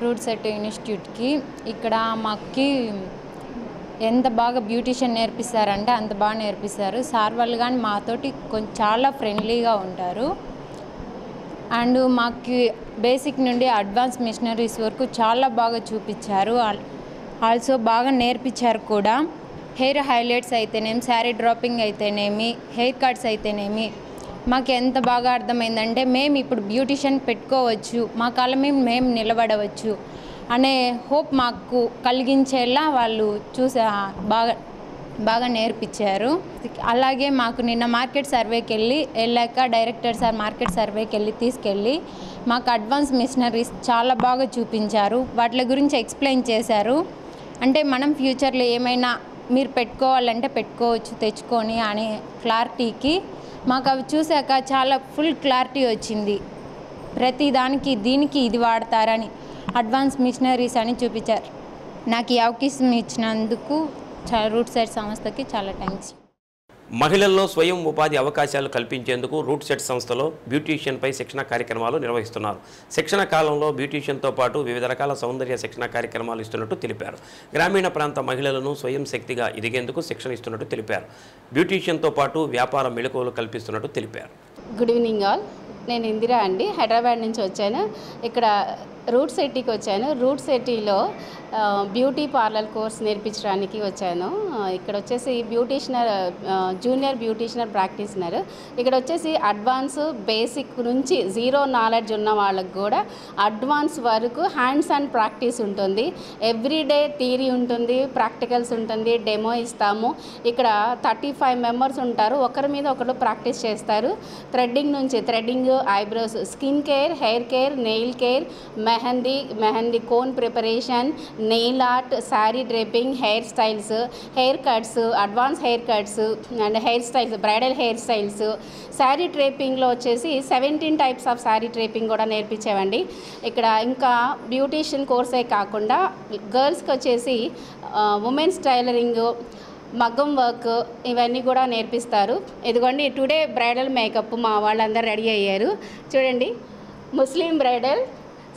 రూట్ సెట్ ఇన్స్టిట్యూట్కి. ఇక్కడ మాకు ఎంత బాగా బ్యూటీషియన్ నేర్పిస్తారంటే అంత బాగా నేర్పిస్తారు. సార్ వాళ్ళు కానీ మాతోటి చాలా ఫ్రెండ్లీగా ఉంటారు. అండ్ మాకు బేసిక్ నుండి అడ్వాన్స్ మిషనరీస్ వరకు చాలా బాగా చూపించారు. ఆల్సో బాగా నేర్పించారు కూడా. హెయిర్ హైలైట్స్ అయితేనేమి, శారీ డ్రాపింగ్ అయితేనేమి, హెయిర్ కట్స్ అయితేనేమి మాకు ఎంత బాగా అర్థమైందంటే మేము ఇప్పుడు బ్యూటీషియన్ పెట్టుకోవచ్చు, మా కాళ్ళ మీద మేము నిలబడవచ్చు అనే హోప్ మాకు కలిగించేలా వాళ్ళు బాగా నేర్పించారు. అలాగే మాకు నిన్న మార్కెట్ సర్వేకి వెళ్ళాక డైరెక్టర్ సార్ మార్కెట్ సర్వేకి తీసుకెళ్ళి మాకు అడ్వాన్స్ మిషనరీస్ చాలా బాగా చూపించారు. వాటి గురించి ఎక్స్ప్లెయిన్ చేశారు. అంటే మనం ఫ్యూచర్లో ఏమైనా మీరు పెట్టుకోవాలంటే పెట్టుకోవచ్చు తెచ్చుకొని అనే క్లారిటీకి మాకు అవి చూశాక చాలా ఫుల్ క్లారిటీ వచ్చింది. ప్రతి దానికి దీనికి ఇది వాడతారని అడ్వాన్స్ మిషనరీస్ అని చూపించారు. నాకు ఈ అవకాశం ఇచ్చినందుకు రూట్ సెట్ సంస్థకి చాలా థ్యాంక్స్. మహిళల్లో స్వయం ఉపాధి అవకాశాలు కల్పించేందుకు రూట్ సెట్ సంస్థలో బ్యూటీషియన్పై శిక్షణ కార్యక్రమాలు నిర్వహిస్తున్నారు. శిక్షణ కాలంలో బ్యూటీషియన్తో పాటు వివిధ రకాల సౌందర్య శిక్షణ కార్యక్రమాలు ఇస్తున్నట్టు తెలిపారు. గ్రామీణ ప్రాంత మహిళలను స్వయం శక్తిగా ఎదిగేందుకు శిక్షణ ఇస్తున్నట్టు తెలిపారు. బ్యూటీషియన్తో పాటు వ్యాపార మెళకువలు కల్పిస్తున్నట్టు తెలిపారు. Good evening all. నేను ఇందిరా అండి, హైదరాబాద్ నుంచి వచ్చాను. ఇక్కడ రూట్ సిటీకి వచ్చాను. రూట్ సిటీలో బ్యూటీ పార్లర్ కోర్స్ నేర్పించడానికి వచ్చాను. ఇక్కడ వచ్చేసి జూనియర్ బ్యూటీషియనర్ ప్రాక్టీషనర్. ఇక్కడ వచ్చేసి అడ్వాన్స్ బేసిక్ నుంచి జీరో నాలెడ్జ్ ఉన్న వాళ్ళకి కూడా అడ్వాన్స్ వరకు హ్యాండ్స్ అండ్ ప్రాక్టీస్ ఉంటుంది. ఎవ్రీడే థియరీ ఉంటుంది, ప్రాక్టికల్స్ ఉంటుంది, డెమో ఇస్తాము. ఇక్కడ 35 మెంబర్స్ ఉంటారు. ఒకరి మీద ఒకరు ప్రాక్టీస్ చేస్తారు. Threading, eyebrows, skin care, hair care, nail care, mehndi cone preparation, nail art, sari draping, hair styles, hair cuts, advance hair cuts and hair styles, bridal hair styles. Sari డ్రేపింగ్లో వచ్చేసి 17 టైప్స్ ఆఫ్ శారీ డ్రేపింగ్ కూడా నేర్పించామండి. ఇక్కడ ఇంకా బ్యూటీషియన్ కోర్సే కాకుండా గర్ల్స్కి వచ్చేసి women's tailoring, మగ్గం work ఇవన్నీ కూడా నేర్పిస్తారు. ఇదిగోండి టుడే బ్రైడల్ మేకప్ మా వాళ్ళందరూ రెడీ అయ్యారు. చూడండి, Muslim bridal,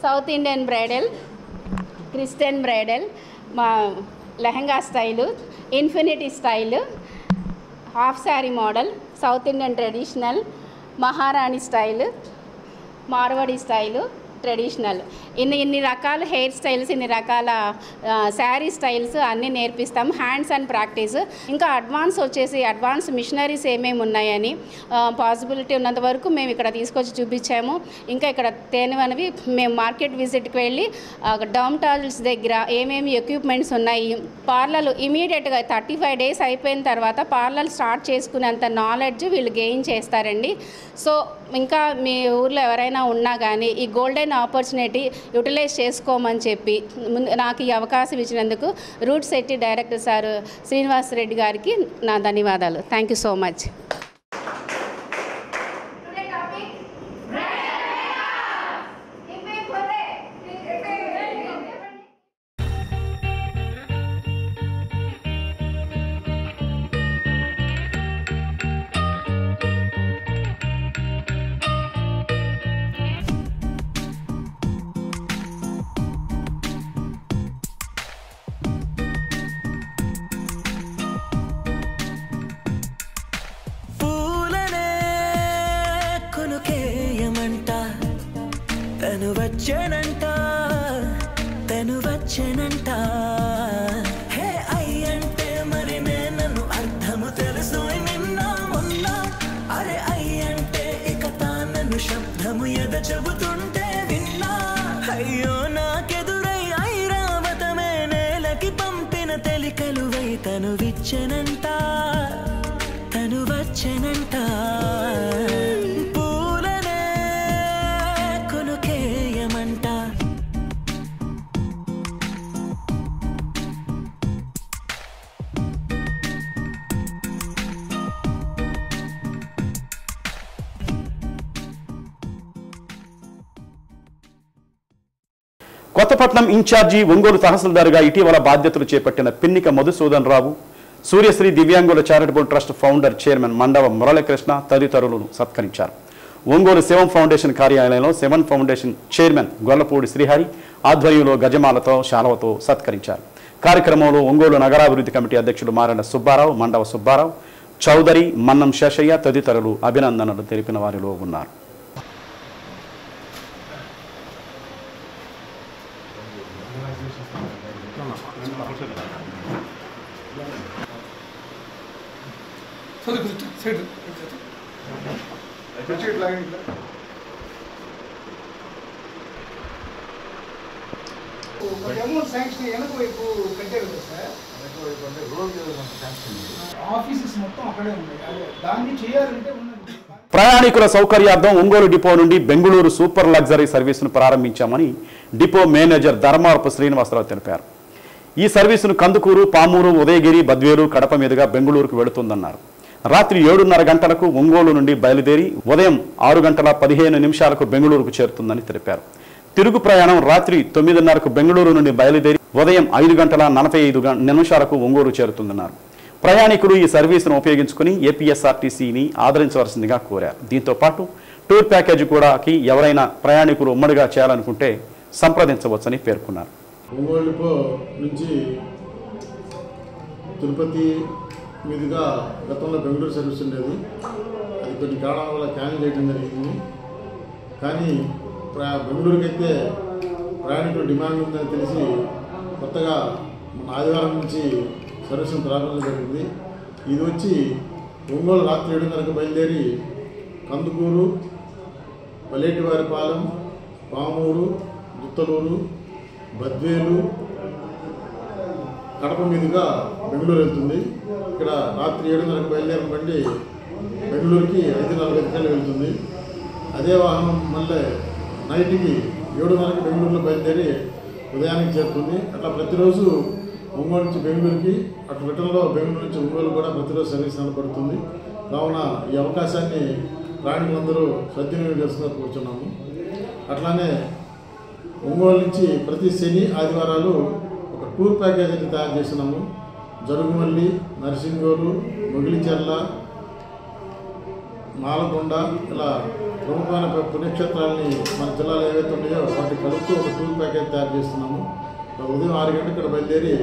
south Indian bridal, Christian bridal, మా lehenga style, infinity style, half sari model, south Indian traditional, Maharani style, Marwadi style, traditional. ఇన్ని రకాల హెయిర్ స్టైల్స్, ఇన్ని రకాల శారీ స్టైల్స్ అన్నీ నేర్పిస్తాం. Hands and practice. ఇంకా అడ్వాన్స్ వచ్చేసి అడ్వాన్స్ మిషనరీస్ ఏమేమి ఉన్నాయని పాసిబిలిటీ ఉన్నంత వరకు మేము ఇక్కడ తీసుకొచ్చి చూపించాము. ఇంకా ఇక్కడ తేనివనివి మేము మార్కెట్ విజిట్కి వెళ్ళి డర్మటాలజిస్ట్ దగ్గర ఏమేమి ఎక్విప్మెంట్స్ ఉన్నాయి, పార్లర్లు ఇమీడియట్గా 35 days అయిపోయిన తర్వాత పార్లర్ స్టార్ట్ చేసుకునేంత నాలెడ్జ్ వీళ్ళు గెయిన్ చేస్తారండి. సో ఇంకా మీ ఊర్లో ఎవరైనా ఉన్నా కానీ ఈ గోల్డెన్ ఆపర్చునిటీ యూటిలైజ్ చేసుకోమని చెప్పి నాకు ఈ అవకాశం ఇచ్చినందుకు RUDSET director sir Srinivas Reddy గారికి నా ధన్యవాదాలు. Thank you so much. వచ్చనంట తను వచ్చనంట పూలనే కొనుకేయమంట కొత్తపట్నం ఇన్ఛార్జి ఒంగోలు తహసీల్దార్గా ఇటీవల బాధ్యతలు చేపట్టిన పిన్నిక మధుసూదన్ రావు సూర్యశ్రీ దివ్యాంగుల charitable trust founder chairman Mandava Muralikrishna తదితరులను సత్కరించారు. ఒంగోలు శివం ఫౌండేషన్ కార్యాలయంలో శివన్ ఫౌండేషన్ చైర్మన్ గొల్లపూడి శ్రీహరి ఆధ్వర్యంలో గజమాలతో శాలవతో సత్కరించారు. కార్యక్రమంలో ఒంగోలు నగరాభివృద్ధి కమిటీ అధ్యక్షులు మారెండ సుబ్బారావు, మండవ సుబ్బారావు, చౌదరి, మన్నం శేషయ్య తదితరులు అభినందనలు తెలిపిన వారిలో ఉన్నారు. అమౌంట్ శాంక్షన్ వెనక వైపు కట్టారు కదా సార్, ఆఫీసెస్ మొత్తం అక్కడే ఉన్నాయి, దాన్ని చేయాలంటే ఉన్నది. ప్రయాణికుల సౌకర్యార్థం ఒంగోలు డిపో నుండి బెంగళూరు సూపర్ లగ్జరీ సర్వీసును ప్రారంభించామని డిపో మేనేజర్ ధర్మారపు శ్రీనివాసరావు తెలిపారు. ఈ సర్వీసును కందుకూరు, పామూరు, ఉదయగిరి, బద్వేలు, కడప మీదుగా బెంగళూరుకు వెళుతుందన్నారు. రాత్రి 7:30 గంటలకు ఒంగోలు నుండి బయలుదేరి ఉదయం 6:15 బెంగళూరుకు చేరుతుందని తెలిపారు. తిరుగు ప్రయాణం రాత్రి 9:30కు బెంగళూరు నుండి బయలుదేరి ఉదయం 5:45 ఒంగోలు చేరుతుందన్నారు. ప్రయాణికులు ఈ సర్వీసును ఉపయోగించుకుని ఏపీఎస్ఆర్టీసీని ఆదరించవలసిందిగా కోరారు. దీంతో పాటు టూర్ ప్యాకేజీ కూడా ఎవరైనా ప్రయాణికులు ఉమ్మడిగా చేయాలనుకుంటే సంప్రదించవచ్చని పేర్కొన్నారు. ఒంగోలు డిపో నుంచి తిరుపతి మీదుగా గతంలో బెంగళూరు సర్వీస్ ఉండేది, అది కొన్ని కారణాల వల్ల క్యాన్సిల్ చేయడం జరిగింది. కానీ బెంగళూరుకి అయితే ప్రయాణికులు డిమాండ్ ఉందని తెలిసి కొత్తగా మన ఆదివారం నుంచి సర్వీసును ప్రారంభించడం జరిగింది. ఇది వచ్చి ఒంగోలు రాత్రి 7:30కు బయలుదేరి కందుకూరు, వలేటివారిపాలెం, పామూరు, దుత్తలూరు, బద్వేలు, కడప మీదుగా బెంగళూరు వెళ్తుంది. ఇక్కడ రాత్రి 7:30కు బయలుదేరిన బండి బెంగళూరుకి 5:45 వెళ్తుంది. అదే వాహనం మళ్ళీ నైట్కి 7:30కి బెంగళూరులో బయలుదేరి ఉదయానికి చేరుతుంది. అట్లా ప్రతిరోజు ఒంగోలు నుంచి బెంగళూరుకి, అటు రిటర్న్లో బెంగళూరు నుంచి ఒంగోలు కూడా ప్రతిరోజు సర్వీస్ నడపడుతుంది. కావున ఈ అవకాశాన్ని ప్రయాణికులందరూ సద్వినియోగం చేసుకుని కూర్చున్నాము. అట్లానే ఒంగోలు నుంచి ప్రతి శని, ఆదివారాలు ఒక టూర్ ప్యాకేజ్ అయితే తయారు చేస్తున్నాము. జరుగుమల్లి, నర్సింగోలు, మొగిలిచెర్ల, మాలకొండ ఇలా ప్రముఖమైన పుణ్యక్షేత్రాలని మన జిల్లాలో ఏవైతే ఉన్నాయో వాటి కలుపుతూ ఒక టూర్ ప్యాకేజ్ తయారు చేస్తున్నాము. ఉదయం 6 గంటలకు ఇక్కడ బయలుదేరి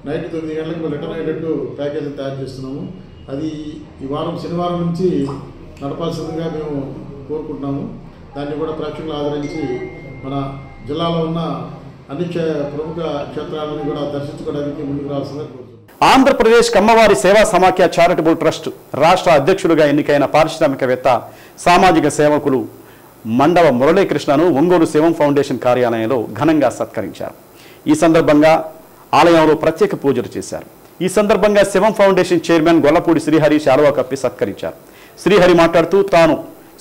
నైట్ 9 గంటలకు రిటర్న్ అయ్యేటట్టు ప్యాకేజ్ తయారు చేస్తున్నాము. అది ఈ వారం శనివారం నుంచి నడపాల్సిందిగా మేము కోరుకుంటున్నాము. దాన్ని కూడా ప్రేక్షకులు ఆదరించి మన జిల్లాలో ఉన్న అన్ని ప్రముఖ క్షేత్రాలను కూడా దర్శించుకోవడానికి ముందుకు రావాల్సిందిగా కోరుతున్నాము. ఆంధ్రప్రదేశ్ కమ్మవారి సేవా సమాఖ్య చారిటబుల్ ట్రస్ట్ రాష్ట్ర అధ్యక్షుడిగా ఎన్నికైన పారిశ్రామికవేత్త, సామాజిక సేవకులు మండవ మురళీకృష్ణను ఒంగోలు శివం ఫౌండేషన్ కార్యాలయంలో ఘనంగా సత్కరించారు. ఈ సందర్భంగా ఆలయంలో ప్రత్యేక పూజలు చేశారు. ఈ సందర్భంగా శివం ఫౌండేషన్ చైర్మన్ గొల్లపూడి శ్రీహరి శాలువా కప్పి సత్కరించారు. శ్రీహరి మాట్లాడుతూ తాను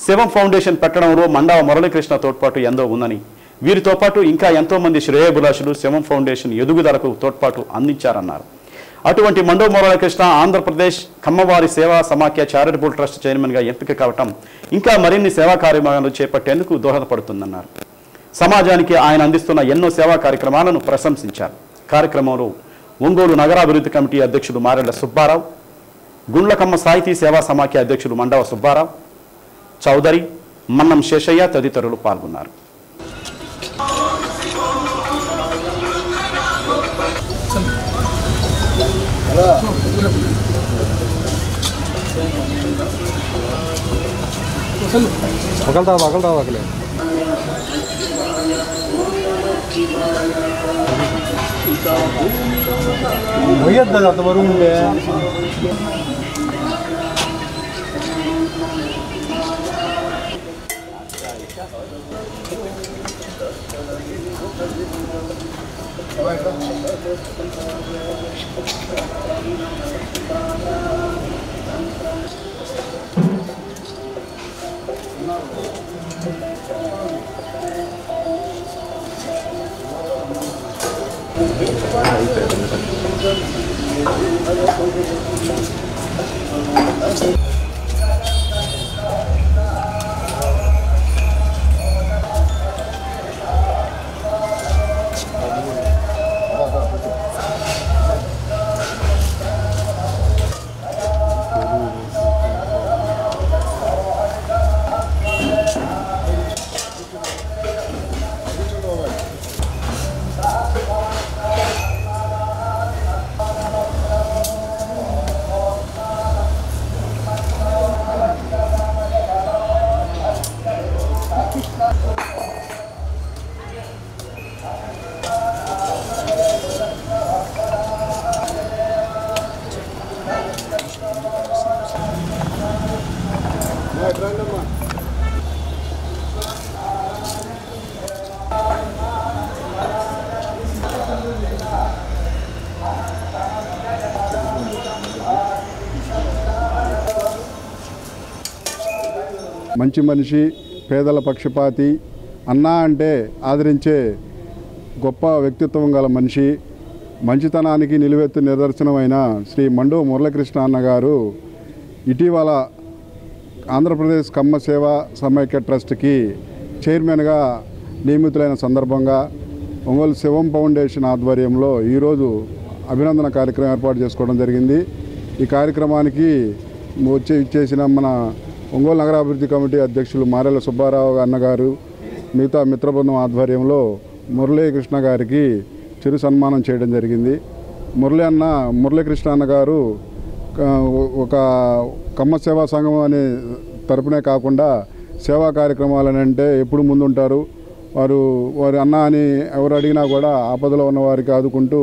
శివం ఫౌండేషన్ పెట్టడంలో మండవ మురళీకృష్ణ తోడ్పాటు ఎంతో ఉందని, వీరితో పాటు ఇంకా ఎంతో మంది శ్రేయోభిలాషులు శివం ఫౌండేషన్ ఎదుగుదలకు తోడ్పాటు అందించారన్నారు. అటువంటి మండవ మురళీకృష్ణ ఆంధ్రప్రదేశ్ కమ్మవారి సేవా సమాఖ్య చారిటబుల్ ట్రస్ట్ చైర్మన్గా ఎంపిక కావటం ఇంకా మరిన్ని సేవా కార్యక్రమాలు చేపట్టేందుకు దోహదపడుతుందన్నారు. సమాజానికి ఆయన అందిస్తున్న ఎన్నో సేవా కార్యక్రమాలను ప్రశంసించారు. కార్యక్రమంలో ఒంగోలు నగరాభివృద్ధి కమిటీ అధ్యక్షుడు మారెళ్ల సుబ్బారావు, గుండ్లకమ్మ సాహితీ సేవా సమాఖ్య అధ్యక్షుడు మండవ సుబ్బారావు, చౌదరి, మన్నం శేషయ్య తదితరులు పాల్గొన్నారు. అంత బరువు ఉండే మంచి మనిషి, పేదల పక్షపాతి, అన్నా అంటే ఆదరించే గొప్ప వ్యక్తిత్వం గల మనిషి, మంచితనానికి నిలువెత్తు నిదర్శనమైన శ్రీ మండు మురళీకృష్ణ అన్నగారు ఇటీవల ఆంధ్రప్రదేశ్ కమ్మ సేవా సమైక్య ట్రస్ట్కి చైర్మన్గా నియమితులైన సందర్భంగా ఒంగోలు శివం ఫౌండేషన్ ఆధ్వర్యంలో ఈరోజు అభినందన కార్యక్రమం ఏర్పాటు చేసుకోవడం జరిగింది. ఈ కార్యక్రమానికి చేసిన మన ఒంగోలు నగరాభివృద్ధి కమిటీ అధ్యక్షులు మారెల సుబ్బారావు అన్నగారు, మిగతా మిత్రబృందం ఆధ్వర్యంలో మురళీకృష్ణ గారికి చిరు సన్మానం చేయడం జరిగింది. మురళీకృష్ణ అన్నగారు ఒక కమ్మ సేవా సంఘం అనే తరపునే కాకుండా సేవా కార్యక్రమాలని అంటే ఎప్పుడు ముందుంటారు. వారి అన్న అని ఎవరు అడిగినా కూడా ఆపదలో ఉన్న వారికి ఆదుకుంటూ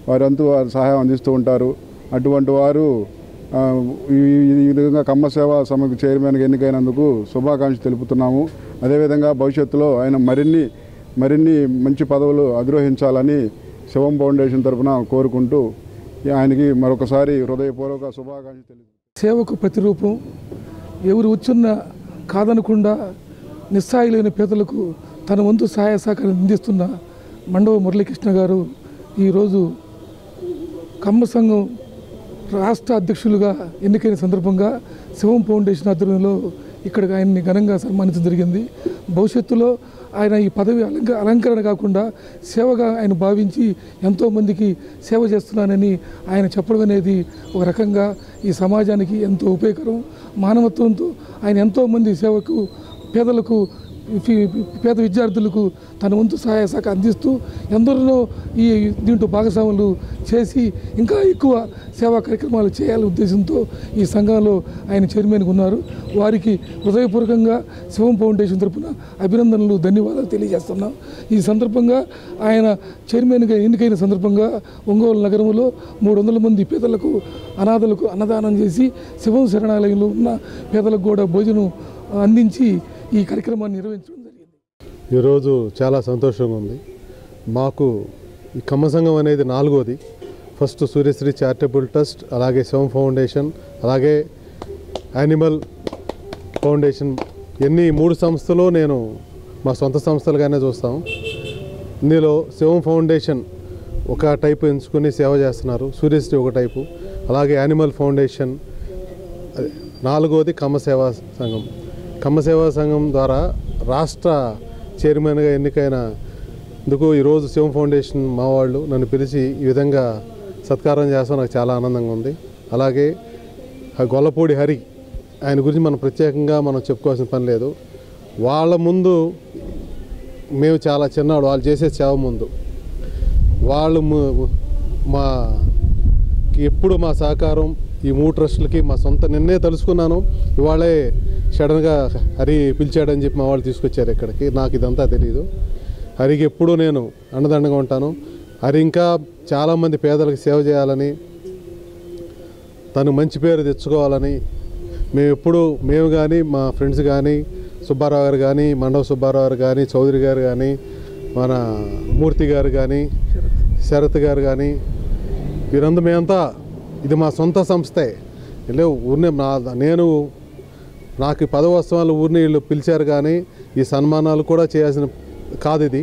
వారంతూ వారి సహాయం అందిస్తూ ఉంటారు. అటువంటి వారు ఈ విధంగా కమ్మ సేవా సమితి చైర్మన్గా ఎన్నికైనందుకు శుభాకాంక్షలు తెలుపుతున్నాము. అదేవిధంగా భవిష్యత్తులో ఆయన మరిన్ని మంచి పదవులు అధిరోహించాలని శివం ఫౌండేషన్ తరఫున కోరుకుంటూ ఆయనకి మరొకసారి హృదయపూర్వక శుభాకాంక్షలు తెలుపుతున్నాము. సేవకు ప్రతిరూపం, ఎవరు వచ్చున్న కాదనకుండా నిస్సాయిలైన పేదలకు తన వంతు సహాయ సహకారం అందిస్తున్న మండవ మురళీకృష్ణ గారు ఈరోజు కమ్మ సంఘం రాష్ట్ర అధ్యక్షులుగా ఎన్నికైన సందర్భంగా శివం ఫౌండేషన్ ఆధ్వర్యంలో ఇక్కడికి ఆయన్ని ఘనంగా సన్మానించడం జరిగింది. భవిష్యత్తులో ఆయన ఈ పదవి అలంకరణ కాకుండా సేవగా ఆయన భావించి ఎంతోమందికి సేవ చేస్తున్నానని ఆయన చెప్పడం అనేది ఒక రకంగా ఈ సమాజానికి ఎంతో ఉపయోగకరం. మానవత్వంతో ఆయన ఎంతోమంది సేవకు, పేదలకు, పేద విద్యార్థులకు తన వంతు సహాయ సహకారం అందిస్తూ ఎందరినో దీంట్లో భాగస్వాములు చేసి ఇంకా ఎక్కువ సేవా కార్యక్రమాలు చేయాలనే ఉద్దేశంతో ఈ సంఘంలో ఆయన చైర్మన్గా ఉన్నారు. వారికి హృదయపూర్వకంగా శివం ఫౌండేషన్ తరఫున అభినందనలు, ధన్యవాదాలు తెలియజేస్తున్నాం. ఈ సందర్భంగా ఆయన చైర్మన్గా ఎన్నికైన సందర్భంగా ఒంగోలు నగరంలో 300 మంది పేదలకు, అనాథలకు అన్నదానం చేసి శివం శరణాలయంలో ఉన్న పేదలకు కూడా భోజనం అందించి ఈ కార్యక్రమాన్ని నిర్వహించడం జరిగింది. ఈరోజు చాలా సంతోషంగా ఉంది. మాకు ఈ కమ్మ సంఘం అనేది 4వది. ఫస్ట్ సూర్యశ్రీ చారిటబుల్ ట్రస్ట్, అలాగే శివం ఫౌండేషన్, అలాగే యానిమల్ ఫౌండేషన్. ఎన్ని 3 సంస్థలు నేను మా సొంత సంస్థలుగానే చూస్తాం. ఇందులో శివం ఫౌండేషన్ ఒక టైపు ఎంచుకుని సేవ చేస్తున్నారు, సూర్యశ్రీ ఒక టైపు, అలాగే యానిమల్ ఫౌండేషన్ 4వది కమ్మ సేవా సంఘం. కమ్మ సేవా సంఘం ద్వారా రాష్ట్ర చైర్మన్గా ఎన్నికైనందుకు ఈరోజు శివం ఫౌండేషన్ మా వాళ్ళు నన్ను పిలిచి ఈ విధంగా సత్కారం చేస్తాం. నాకు చాలా ఆనందంగా ఉంది. అలాగే గొల్లపూడి హరి, ఆయన గురించి మనం ప్రత్యేకంగా మనం చెప్పుకోవాల్సిన పని లేదు. వాళ్ళ ముందు మేము చాలా చిన్నవాడు, వాళ్ళు చేసే సేవ ముందు వాళ్ళు ఎప్పుడు మా సహకారం ఈ 3 ట్రస్టులకి మా సొంత. నిన్నే తెలుసుకున్నాను, ఇవాళే సడన్గా హరి పిలిచాడని చెప్పి మా వాళ్ళు తీసుకొచ్చారు ఇక్కడికి. నాకు ఇదంతా తెలియదు. హరికి ఎప్పుడూ నేను అండదండగా ఉంటాను. హరి ఇంకా చాలామంది పేదలకు సేవ చేయాలని, తను మంచి పేరు తెచ్చుకోవాలని మేము కానీ మా ఫ్రెండ్స్ కానీ, సుబ్బారావు గారు కానీ, మండవ సుబ్బారావు గారు కానీ, చౌదరి గారు కానీ, మన మూర్తి గారు కానీ, శరత్ గారు కానీ వీరందరూ మేమంతా ఇది మా సొంత సంస్థే. ఊరినే నాకు 10 ఉత్సవాలు ఊరిని వీళ్ళు పిలిచారు కానీ ఈ సన్మానాలు కూడా చేయాల్సిన కాదు. ఇది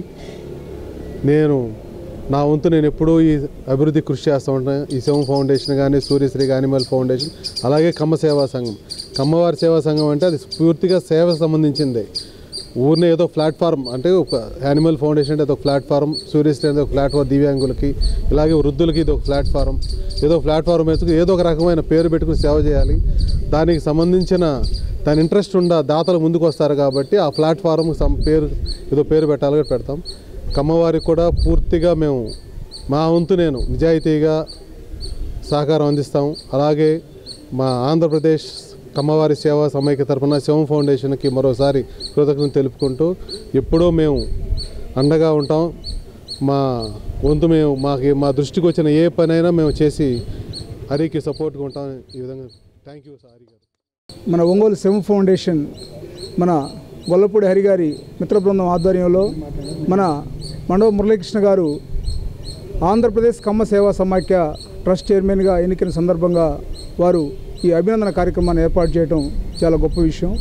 నా వంతు నేను ఎప్పుడూ ఈ అభివృద్ధి కృషి చేస్తూ ఉంటాను. ఈ శివం ఫౌండేషన్ కానీ, సూర్యశ్రీ యానిమల్ ఫౌండేషన్, అలాగే కమ్మ సేవా సంఘం. కమ్మవారి సేవా సంఘం అంటే అది పూర్తిగా సేవకు సంబంధించింది. ఊరిని ఏదో ప్లాట్ఫామ్ అంటే ఒక యానిమల్ ఫౌండేషన్ అంటే ఒక ప్లాట్ఫామ్, సూర్యశ్రీ అనేది ఒక ప్లాట్ఫామ్, దివ్యాంగులకి ఇలాగే వృద్ధులకి ఇది ఒక ప్లాట్ఫామ్. ఏదో ప్లాట్ఫామ్ ఎత్తుకు ఏదో ఒక రకమైన పేరు పెట్టుకుని సేవ చేయాలి. దానికి సంబంధించిన దాని ఇంట్రెస్ట్ ఉన్న దాతలు ముందుకు వస్తారు కాబట్టి ఆ ప్లాట్ఫామ్ పేరు పెట్టాలి పెడతాం. కమ్మవారికి కూడా పూర్తిగా మేము మా వంతు నిజాయితీగా సహకారం అందిస్తాం. అలాగే మా ఆంధ్రప్రదేశ్ కమ్మవారి సేవా సమైక్య తరఫున శివం ఫౌండేషన్కి మరోసారి కృతజ్ఞతలు తెలుపుకుంటూ ఎప్పుడూ మేము అండగా ఉంటాం. మా వంతు మా దృష్టికి వచ్చిన ఏ పనైనా మేము చేసి హరికి సపోర్ట్గా ఉంటాం. ఈ విధంగా థ్యాంక్ యూ సార్. మన ఒంగోలు శివం ఫౌండేషన్ మన గొల్లపూడి హరి గారి మిత్ర బృందం ఆధ్వర్యంలో మన మండవ మురళీకృష్ణ గారు ఆంధ్రప్రదేశ్ కమ్మ సేవా సమాఖ్య ట్రస్ట్ చైర్మన్గా ఎన్నికైన సందర్భంగా వారు ఈ అభినందన కార్యక్రమాన్ని ఏర్పాటు చేయడం చాలా గొప్ప విషయం.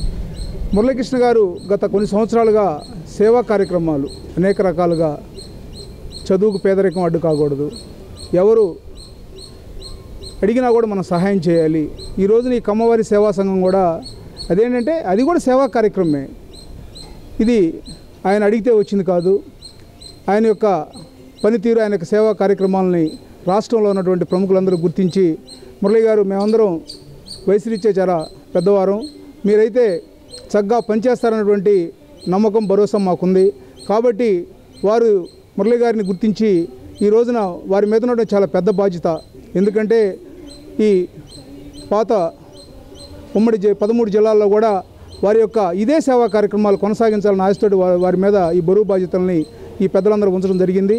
మురళీకృష్ణ గారు గత కొన్ని సంవత్సరాలుగా సేవా కార్యక్రమాలు అనేక రకాలుగా, చదువుకు పేదరికం అడ్డు కాకూడదు, ఎవరు అడిగినా కూడా మనం సహాయం చేయాలి. ఈ రోజున ఈ కమ్మవారి సేవా సంఘం కూడా అదేంటంటే అది కూడా సేవా కార్యక్రమమే. ఇది ఆయన అడిగితే వచ్చింది కాదు. ఆయన యొక్క పనితీరు, ఆయన యొక్క సేవా కార్యక్రమాలని రాష్ట్రంలో ఉన్నటువంటి ప్రముఖులందరూ గుర్తించి, మురళి గారు మేమందరం వయసునిచ్చే చాలా పెద్దవారం, మీరైతే చక్కగా పనిచేస్తారన్నటువంటి నమ్మకం, భరోసా మాకుంది. కాబట్టి వారు మురళి గారిని గుర్తించి ఈ రోజున వారి మీద ఉన్న చాలా పెద్ద బాధ్యత. ఎందుకంటే ఈ పాత ఉమ్మడి 13 జిల్లాల్లో కూడా వారి యొక్క ఇదే సేవా కార్యక్రమాలు కొనసాగించాలని ఆశతోటి వారి మీద ఈ బరువు బాధ్యతల్ని ఈ పెద్దలందరూ ఉంచడం జరిగింది.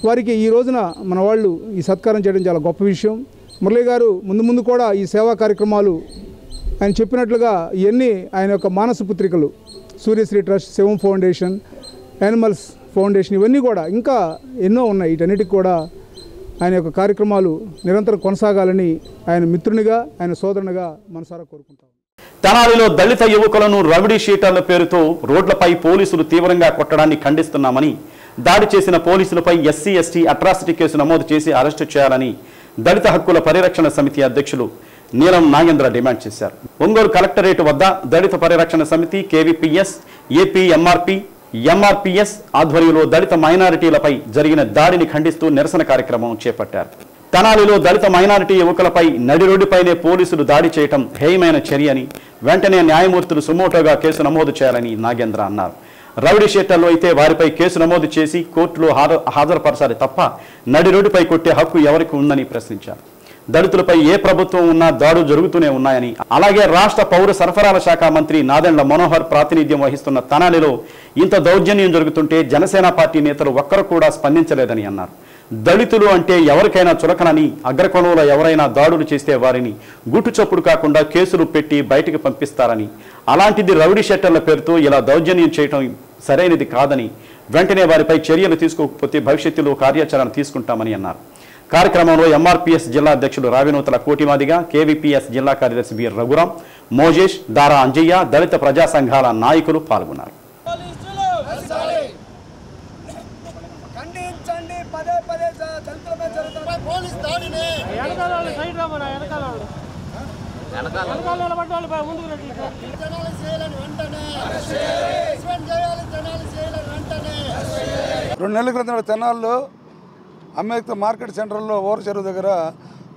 వారికి ఈ రోజున మన వాళ్ళు ఈ సత్కారం చేయడం చాలా గొప్ప విషయం. మురళి గారు ముందు కూడా ఈ సేవా కార్యక్రమాలు ఆయన చెప్పినట్లుగా ఇవన్నీ ఆయన యొక్క మానస పుత్రికలు, సూర్యశ్రీ ట్రస్ట్, శివం ఫౌండేషన్, యానిమల్స్ ఫౌండేషన్, ఇవన్నీ కూడా ఇంకా ఎన్నో ఉన్నాయి. వీటన్నిటికి కూడా ఆయన యొక్క కార్యక్రమాలు నిరంతరం కొనసాగాలని ఆయన మిత్రునిగా, ఆయన సోదరునిగా మనసారా కోరుకుంటాం. తెనాలిలో దళిత యువకులను రౌడీ షీటర్ల పేరుతో రోడ్లపై పోలీసులు తీవ్రంగా కొట్టడాన్ని ఖండిస్తున్నామని, దాడి చేసిన పోలీసులపై ఎస్సీ ఎస్టీ అట్రాసిటీ కేసు నమోదు చేసి అరెస్టు చేయాలని దళిత హక్కుల పరిరక్షణ సమితి అధ్యక్షులు నీలం నాగేంద్ర డిమాండ్ చేశారు. ఒంగోలు కలెక్టరేట్ వద్ద దళిత పరిరక్షణ సమితి, కేవీపీఎస్, ఏపీ ఎంఆర్పీఎస్ ఆధ్వర్యంలో దళిత మైనారిటీలపై జరిగిన దాడిని ఖండిస్తూ నిరసన కార్యక్రమం చేపట్టారు. తెనాలిలో దళిత మైనారిటీ యువకులపై నడి రోడ్డుపైనే పోలీసులు దాడి చేయటం హేయమైన చర్య అని, వెంటనే న్యాయమూర్తులు సుమోటోగా కేసు నమోదు చేయాలని నాగేంద్ర అన్నారు. రౌడీ షీటర్లు అయితే వారిపై కేసు నమోదు చేసి కోర్టులో హాజరుపరచాలి తప్ప నడి రోడ్డుపై కొట్టే హక్కు ఎవరికి ఉందని ప్రశ్నించారు. దళితులపై ఏ ప్రభుత్వం ఉన్నా దాడులు జరుగుతూనే ఉన్నాయని, అలాగే రాష్ట్ర పౌర సరఫరాల శాఖ మంత్రి నాదెండ్ల మనోహర్ ప్రాతినిధ్యం వహిస్తున్న తెనాలిలో ఇంత దౌర్జన్యం జరుగుతుంటే జనసేన పార్టీ నేతలు ఒక్కరు కూడా స్పందించలేదని అన్నారు. దళితులు అంటే ఎవరికైనా చులకనని, అగ్రకోణంలో ఎవరైనా దాడులు చేస్తే వారిని గుట్టు చప్పుడు కాకుండా కేసులు పెట్టి బయటికి పంపిస్తారని, అలాంటిది రౌడీ షీటర్ల పేరుతో ఇలా దౌర్జన్యం చేయడం సరైనది కాదని, వెంటనే వారిపై చర్యలు తీసుకోకపోతే భవిష్యత్తులో కార్యాచరణ తీసుకుంటామని అన్నారు. కార్యక్రమంలో ఎంఆర్పీఎస్ జిల్లా అధ్యక్షులు రావినూతల కోటిమాదిగా, కేవీపీఎస్ జిల్లా కార్యదర్శి బి రఘురాం, మోజేష్, దారా అంజయ్య, దళిత ప్రజా సంఘాల నాయకులు పాల్గొన్నారు. రెండు నెలల క్రితం తెనాల్లో అంబేద్కర్ మార్కెట్ సెంటర్లో ఓర చెరువు దగ్గర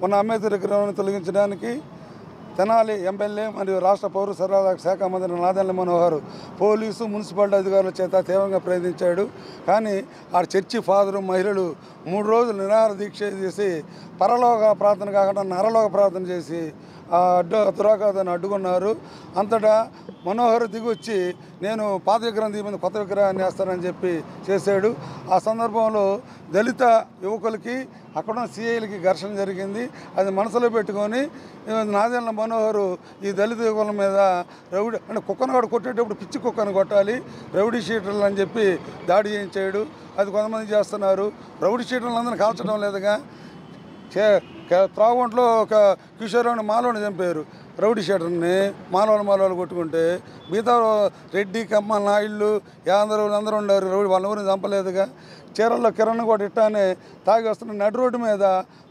ఉన్న అంబేద్కర్ విగ్రహాన్ని తొలగించడానికి తెనాలి ఎమ్మెల్యే మరియు రాష్ట్ర పౌర సరఫరాల శాఖ మంత్రి నాదెండ్ల మనోహర్ పోలీసు, మున్సిపాలిటీ అధికారుల చేత తీవ్రంగా ప్రయత్నించాడు. కానీ ఆ చర్చి ఫాదరు, మహిళలు 3 రోజులు నిరాహార దీక్ష చేసి పరలోక ప్రార్థన కాకుండా నరలోక ప్రార్థన చేసి ఆ దురాఘాతాన్ని అడ్డుకున్నారు. అంతటా మనోహర్ దిగి వచ్చి నేను పాత విగ్రహం దిగి కొత్త విగ్రహాన్ని వేస్తానని చెప్పి చేశాడు. ఆ సందర్భంలో దళిత యువకులకి అక్కడ సిఐలకి ఘర్షణ జరిగింది. అది మనసులో పెట్టుకొని నాదెండ్ల మనోహరు ఈ దళిత యువకుల మీద రౌడీ అంటే కుక్కను కూడా కొట్టేటప్పుడు పిచ్చి కుక్కను కొట్టాలి, రౌడీ షీటర్లు అని చెప్పి దాడి చేయించాడు. అది కొంతమంది చేస్తున్నారు. రౌడీ షీటర్లు అందరినీ కాల్చడం లేదుగా. త్రాగుంట్లో ఒక కిషోరావుని మాలోని చంపారు, రౌడీ షీటర్ని మాలవాళ్ళు కొట్టుకుంటే. మిగతా రెడ్డి కమ్మ నాయుళ్ళు అందరూ ఉన్నారు, రౌడీ వాళ్ళ ఊరిని చంపలేదుగా. చీరల్లో కిరణ్ కూడా ఇట్టానే తాగి వస్తున్న నడి రోడ్డు మీద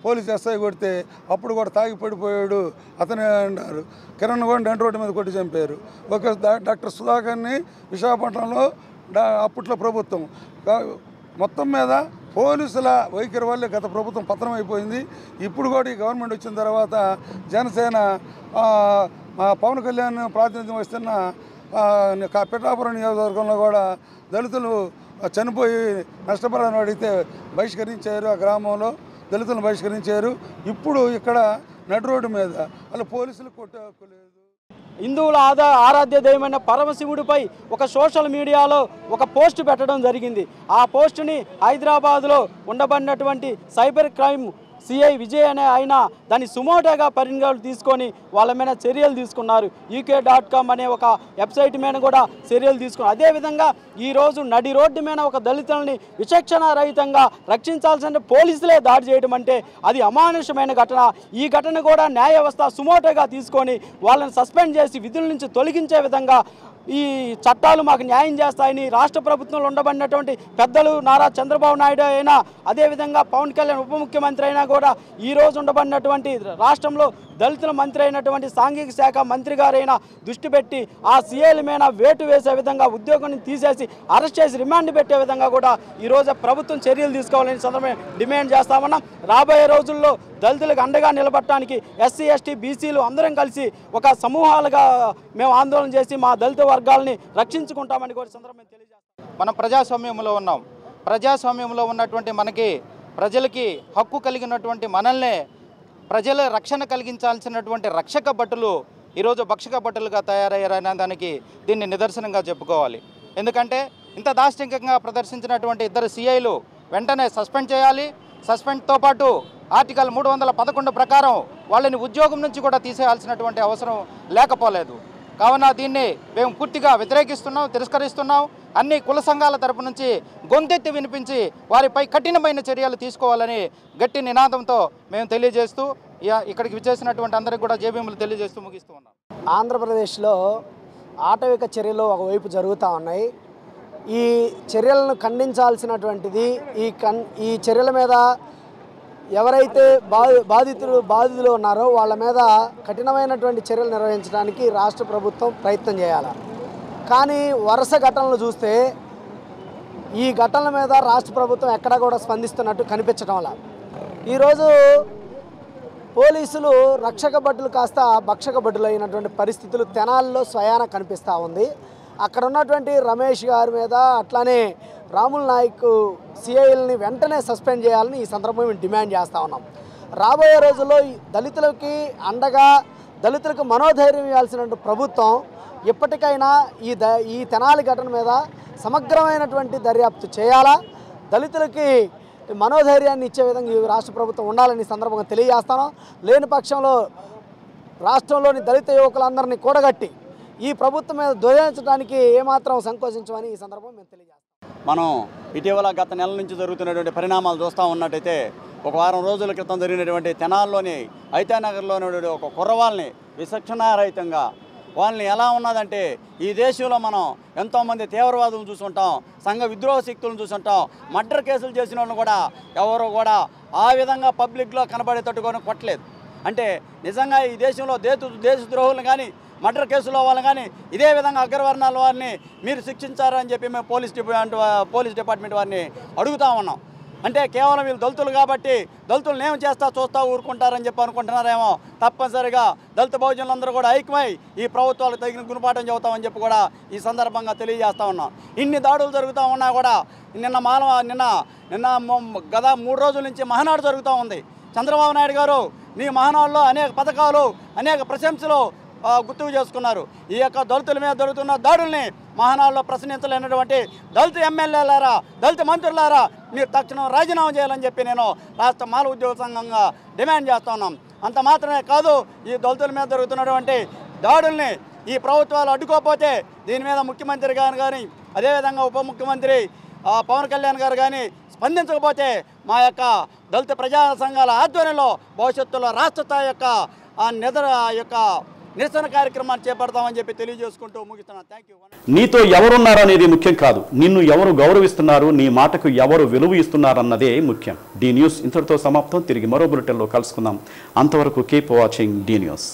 పోలీసు ఎస్ఐ కొడితే అప్పుడు కూడా తాగి పడిపోయాడు అతనే అన్నారు. కిరణ్ కూడా నడి రోడ్డు మీద కొట్టి చంపారు. ఒక డాక్టర్ సుధాకర్ని విశాఖపట్నంలో అప్పట్లో ప్రభుత్వం మొత్తం మీద పోలీసుల వైఖరి వల్లే గత ప్రభుత్వం పతనం అయిపోయింది. ఇప్పుడు కూడా ఈ గవర్నమెంట్ వచ్చిన తర్వాత జనసేన పవన్ కళ్యాణ్ ప్రాతినిధ్యం వస్తున్న పిఠాపురం నియోజకవర్గంలో కూడా దళితులు చనిపోయి నష్టపరిహారం అడిగితే బహిష్కరించారు. ఆ గ్రామంలో దళితులను బహిష్కరించారు. ఇప్పుడు ఇక్కడ నడి రోడ్డు మీద అలా పోలీసులు కొట్టే హక్కు లేదు. హిందువుల ఆరాధ్య దైవమైన పరమశివుడిపై ఒక సోషల్ మీడియాలో ఒక పోస్ట్ పెట్టడం జరిగింది. ఆ పోస్టుని హైదరాబాద్లో ఉండబడినటువంటి సైబర్ క్రైమ్ సిఐ విజయ్ అనే ఆయన దాన్ని సుమోటోగా పరిగణలోకి తీసుకొని వాళ్ళ మీద చర్యలు తీసుకున్నారు. uk.com అనే ఒక వెబ్సైట్ మీద కూడా చర్యలు తీసుకున్నారు. అదేవిధంగా ఈరోజు నడి రోడ్డు మీద ఒక దళితులని విచక్షణ రహితంగా రక్షించాల్సిన పోలీసులే దాడి చేయడం అంటే అది అమానుషమైన ఘటన. ఈ ఘటన కూడా న్యాయ వ్యవస్థ సుమోటోగా తీసుకొని వాళ్ళని సస్పెండ్ చేసి విధుల నుంచి తొలగించే విధంగా ఈ చట్టాలు మాకు న్యాయం చేస్తాయని రాష్ట్ర ప్రభుత్వంలో ఉండబడినటువంటి పెద్దలు నారా చంద్రబాబు నాయుడు అయినా, అదేవిధంగా పవన్ కళ్యాణ్ ఉప ముఖ్యమంత్రి అయినా కూడా ఈరోజు ఉండబడినటువంటి రాష్ట్రంలో దళితుల మంత్రి అయినటువంటి సాంఘిక శాఖ మంత్రి గారైనా దృష్టి పెట్టి ఆ సీఏల మీద వేటు వేసే విధంగా ఉద్యోగాన్ని తీసేసి అరెస్ట్ చేసి రిమాండ్ పెట్టే విధంగా కూడా ఈరోజు ప్రభుత్వం చర్యలు తీసుకోవాలని సందర్భంగా డిమాండ్ చేస్తామన్నాం. రాబోయే రోజుల్లో దళితులకు అండగా నిలబడటానికి ఎస్సీ ఎస్టీ బీసీలు అందరం కలిసి ఒక సమూహాలుగా మేము ఆందోళన చేసి మా దళిత వర్గాలని రక్షించుకుంటామని కూడా సందర్భంగా తెలియజేస్తాం. మనం ప్రజాస్వామ్యంలో ఉన్నాం. ప్రజాస్వామ్యంలో ఉన్నటువంటి మనకి ప్రజలకి హక్కు కలిగినటువంటి మనల్నే ప్రజల రక్షణ కలిగించాల్సినటువంటి రక్షక భటులు ఈరోజు భక్షక భటులుగా తయారయ్యారనే దానికి దీన్ని నిదర్శనంగా చెప్పుకోవాలి. ఎందుకంటే ఇంత దాష్టికంగా ప్రదర్శించినటువంటి ఇద్దరు సిఐలు వెంటనే సస్పెండ్ చేయాలి. సస్పెండ్తో పాటు ఆర్టికల్ 311 ప్రకారం వాళ్ళని ఉద్యోగం నుంచి కూడా తీసేయాల్సినటువంటి అవసరం లేకపోలేదు. కావున దీన్ని మేము పూర్తిగా వ్యతిరేకిస్తున్నాం, తిరస్కరిస్తున్నాం. అన్ని కుల సంఘాల తరపు నుంచి గొంతెత్తి వినిపించి వారిపై కఠినమైన చర్యలు తీసుకోవాలని గట్టి నినాదంతో మేము తెలియజేస్తూ ఇక్కడికి విచ్చేసినటువంటి అందరికీ కూడా జేబీఎంలు తెలియజేస్తూ ముగిస్తూ ఉన్నాం. ఆంధ్రప్రదేశ్లో ఆటవిక చర్యలు ఒకవైపు జరుగుతూ ఉన్నాయి. ఈ చర్యలను ఖండించాల్సినటువంటిది ఈ చర్యల మీద ఎవరైతే బాధితులు ఉన్నారో వాళ్ళ మీద కఠినమైనటువంటి చర్యలు నిర్వహించడానికి రాష్ట్ర ప్రభుత్వం ప్రయత్నం చేయాలి. కానీ వరుస ఘటనలు చూస్తే ఈ ఘటనల మీద రాష్ట్ర ప్రభుత్వం ఎక్కడా కూడా స్పందిస్తున్నట్టు కనిపించడం వల్ల ఈరోజు పోలీసులు రక్షక భటులు కాస్త భక్షక భటులు అయినటువంటి పరిస్థితులు తెనాలిలో స్వయాన కనిపిస్తూ ఉంది. అక్కడ ఉన్నటువంటి రమేష్ గారి మీద అట్లానే రాముల్ నాయక్ సిఐల్ని వెంటనే సస్పెండ్ చేయాలని ఈ సందర్భంగా మేము డిమాండ్ చేస్తూ ఉన్నాం. రాబోయే రోజుల్లో దళితులకి అండగా దళితులకు మనోధైర్యం ఇవ్వాల్సిన ప్రభుత్వం ఎప్పటికైనా ఈ తెనాలి ఘటన మీద సమగ్రమైనటువంటి దర్యాప్తు చేయాలా, దళితులకి మనోధైర్యాన్ని ఇచ్చే విధంగా ఈ రాష్ట్ర ప్రభుత్వం ఉండాలని సందర్భంగా తెలియజేస్తాను. లేని పక్షంలో రాష్ట్రంలోని దళిత యువకులందరినీ కూడగట్టి ఈ ప్రభుత్వం మీద ధ్వజించడానికి ఏమాత్రం సంకోచించమని ఈ సందర్భంగా మేము తెలియజేస్తాం. మనం ఇటీవల గత నెల నుంచి జరుగుతున్నటువంటి పరిణామాలు చూస్తూ ఉన్నట్టయితే ఒక వారం రోజుల క్రితం జరిగినటువంటి తెనాల్లోని ఐతానగర్లోని ఒక కుర్రవాళ్ళని విచక్షణారహితంగా వాళ్ళని ఎలా ఉన్నదంటే ఈ దేశంలో మనం ఎంతోమంది తీవ్రవాదులను చూసుంటాం, సంఘ విద్రోహ శక్తులను చూసుంటాం, మర్డర్ కేసులు చేసిన వాళ్ళని కూడా ఎవరు కూడా ఆ విధంగా పబ్లిక్లో కనబడేటట్టుగా కొట్టలేదు. అంటే నిజంగా ఈ దేశంలో దేశద్రోహులను కానీ మర్డర్ కేసులో వాళ్ళని కానీ ఇదే విధంగా అగ్రవర్ణాల వారిని మీరు శిక్షించారని చెప్పి మేము పోలీస్ డిపార్ట్మెంట్ వారిని అడుగుతా ఉన్నాం. అంటే కేవలం వీళ్ళు దళితులు కాబట్టి దళితులను ఏం చూస్తా ఊరుకుంటారని చెప్పి అనుకుంటున్నారేమో. తప్పనిసరిగా దళిత బహుజనులందరూ కూడా ఐక్యమై ఈ ప్రభుత్వాలకు తగిన గుణపాఠం చెబుతామని చెప్పి కూడా ఈ సందర్భంగా తెలియజేస్తూ ఉన్నాం. ఇన్ని దాడులు జరుగుతూ ఉన్నా కూడా నిన్న గత 3 రోజుల నుంచి మహానాడు జరుగుతూ ఉంది. చంద్రబాబు నాయుడు గారు మీ మహానాడులో అనేక పథకాలు అనేక ప్రశంసలు గుర్తుకు చేసుకున్నారు. ఈ యొక్క దళితుల మీద జరుగుతున్న దాడుల్ని మహానాడులో ప్రశ్నించలేనటువంటి దళిత ఎమ్మెల్యేలారా, దళిత మంత్రులారా, మీరు తక్షణం రాజీనామా చేయాలని చెప్పి నేను రాష్ట్ర మాల ఉద్యోగ సంఘంగా డిమాండ్ చేస్తున్నాం. అంత మాత్రమే కాదు, ఈ దళితుల మీద జరుగుతున్నటువంటి దాడుల్ని ఈ ప్రభుత్వాలు అడ్డుకోకపోతే దీని మీద ముఖ్యమంత్రి గారు కానీ అదేవిధంగా ఉప ముఖ్యమంత్రి పవన్ కళ్యాణ్ గారు కానీ స్పందించకపోతే మా యొక్క దళిత ప్రజా సంఘాల ఆధ్వర్యంలో భవిష్యత్తులో రాష్ట్ర స్థాయి యొక్క నిరసన కార్యక్రమాన్ని చేపడతామని చెప్పి తెలియజేసుకుంటూ ముగిస్తున్నాను. Thank you. నీతో ఎవరున్నారనేది ముఖ్యం కాదు, నిన్ను ఎవరు గౌరవిస్తున్నారు, నీ మాటకు ఎవరు విలువ ఇస్తున్నారన్నదే ముఖ్యం. డి న్యూస్ ఇంతటితో సమాప్తం. తిరిగి మరో బులెటిన్లో కలుసుకుందాం. అంతవరకు కీప్ వాచింగ్ డి న్యూస్.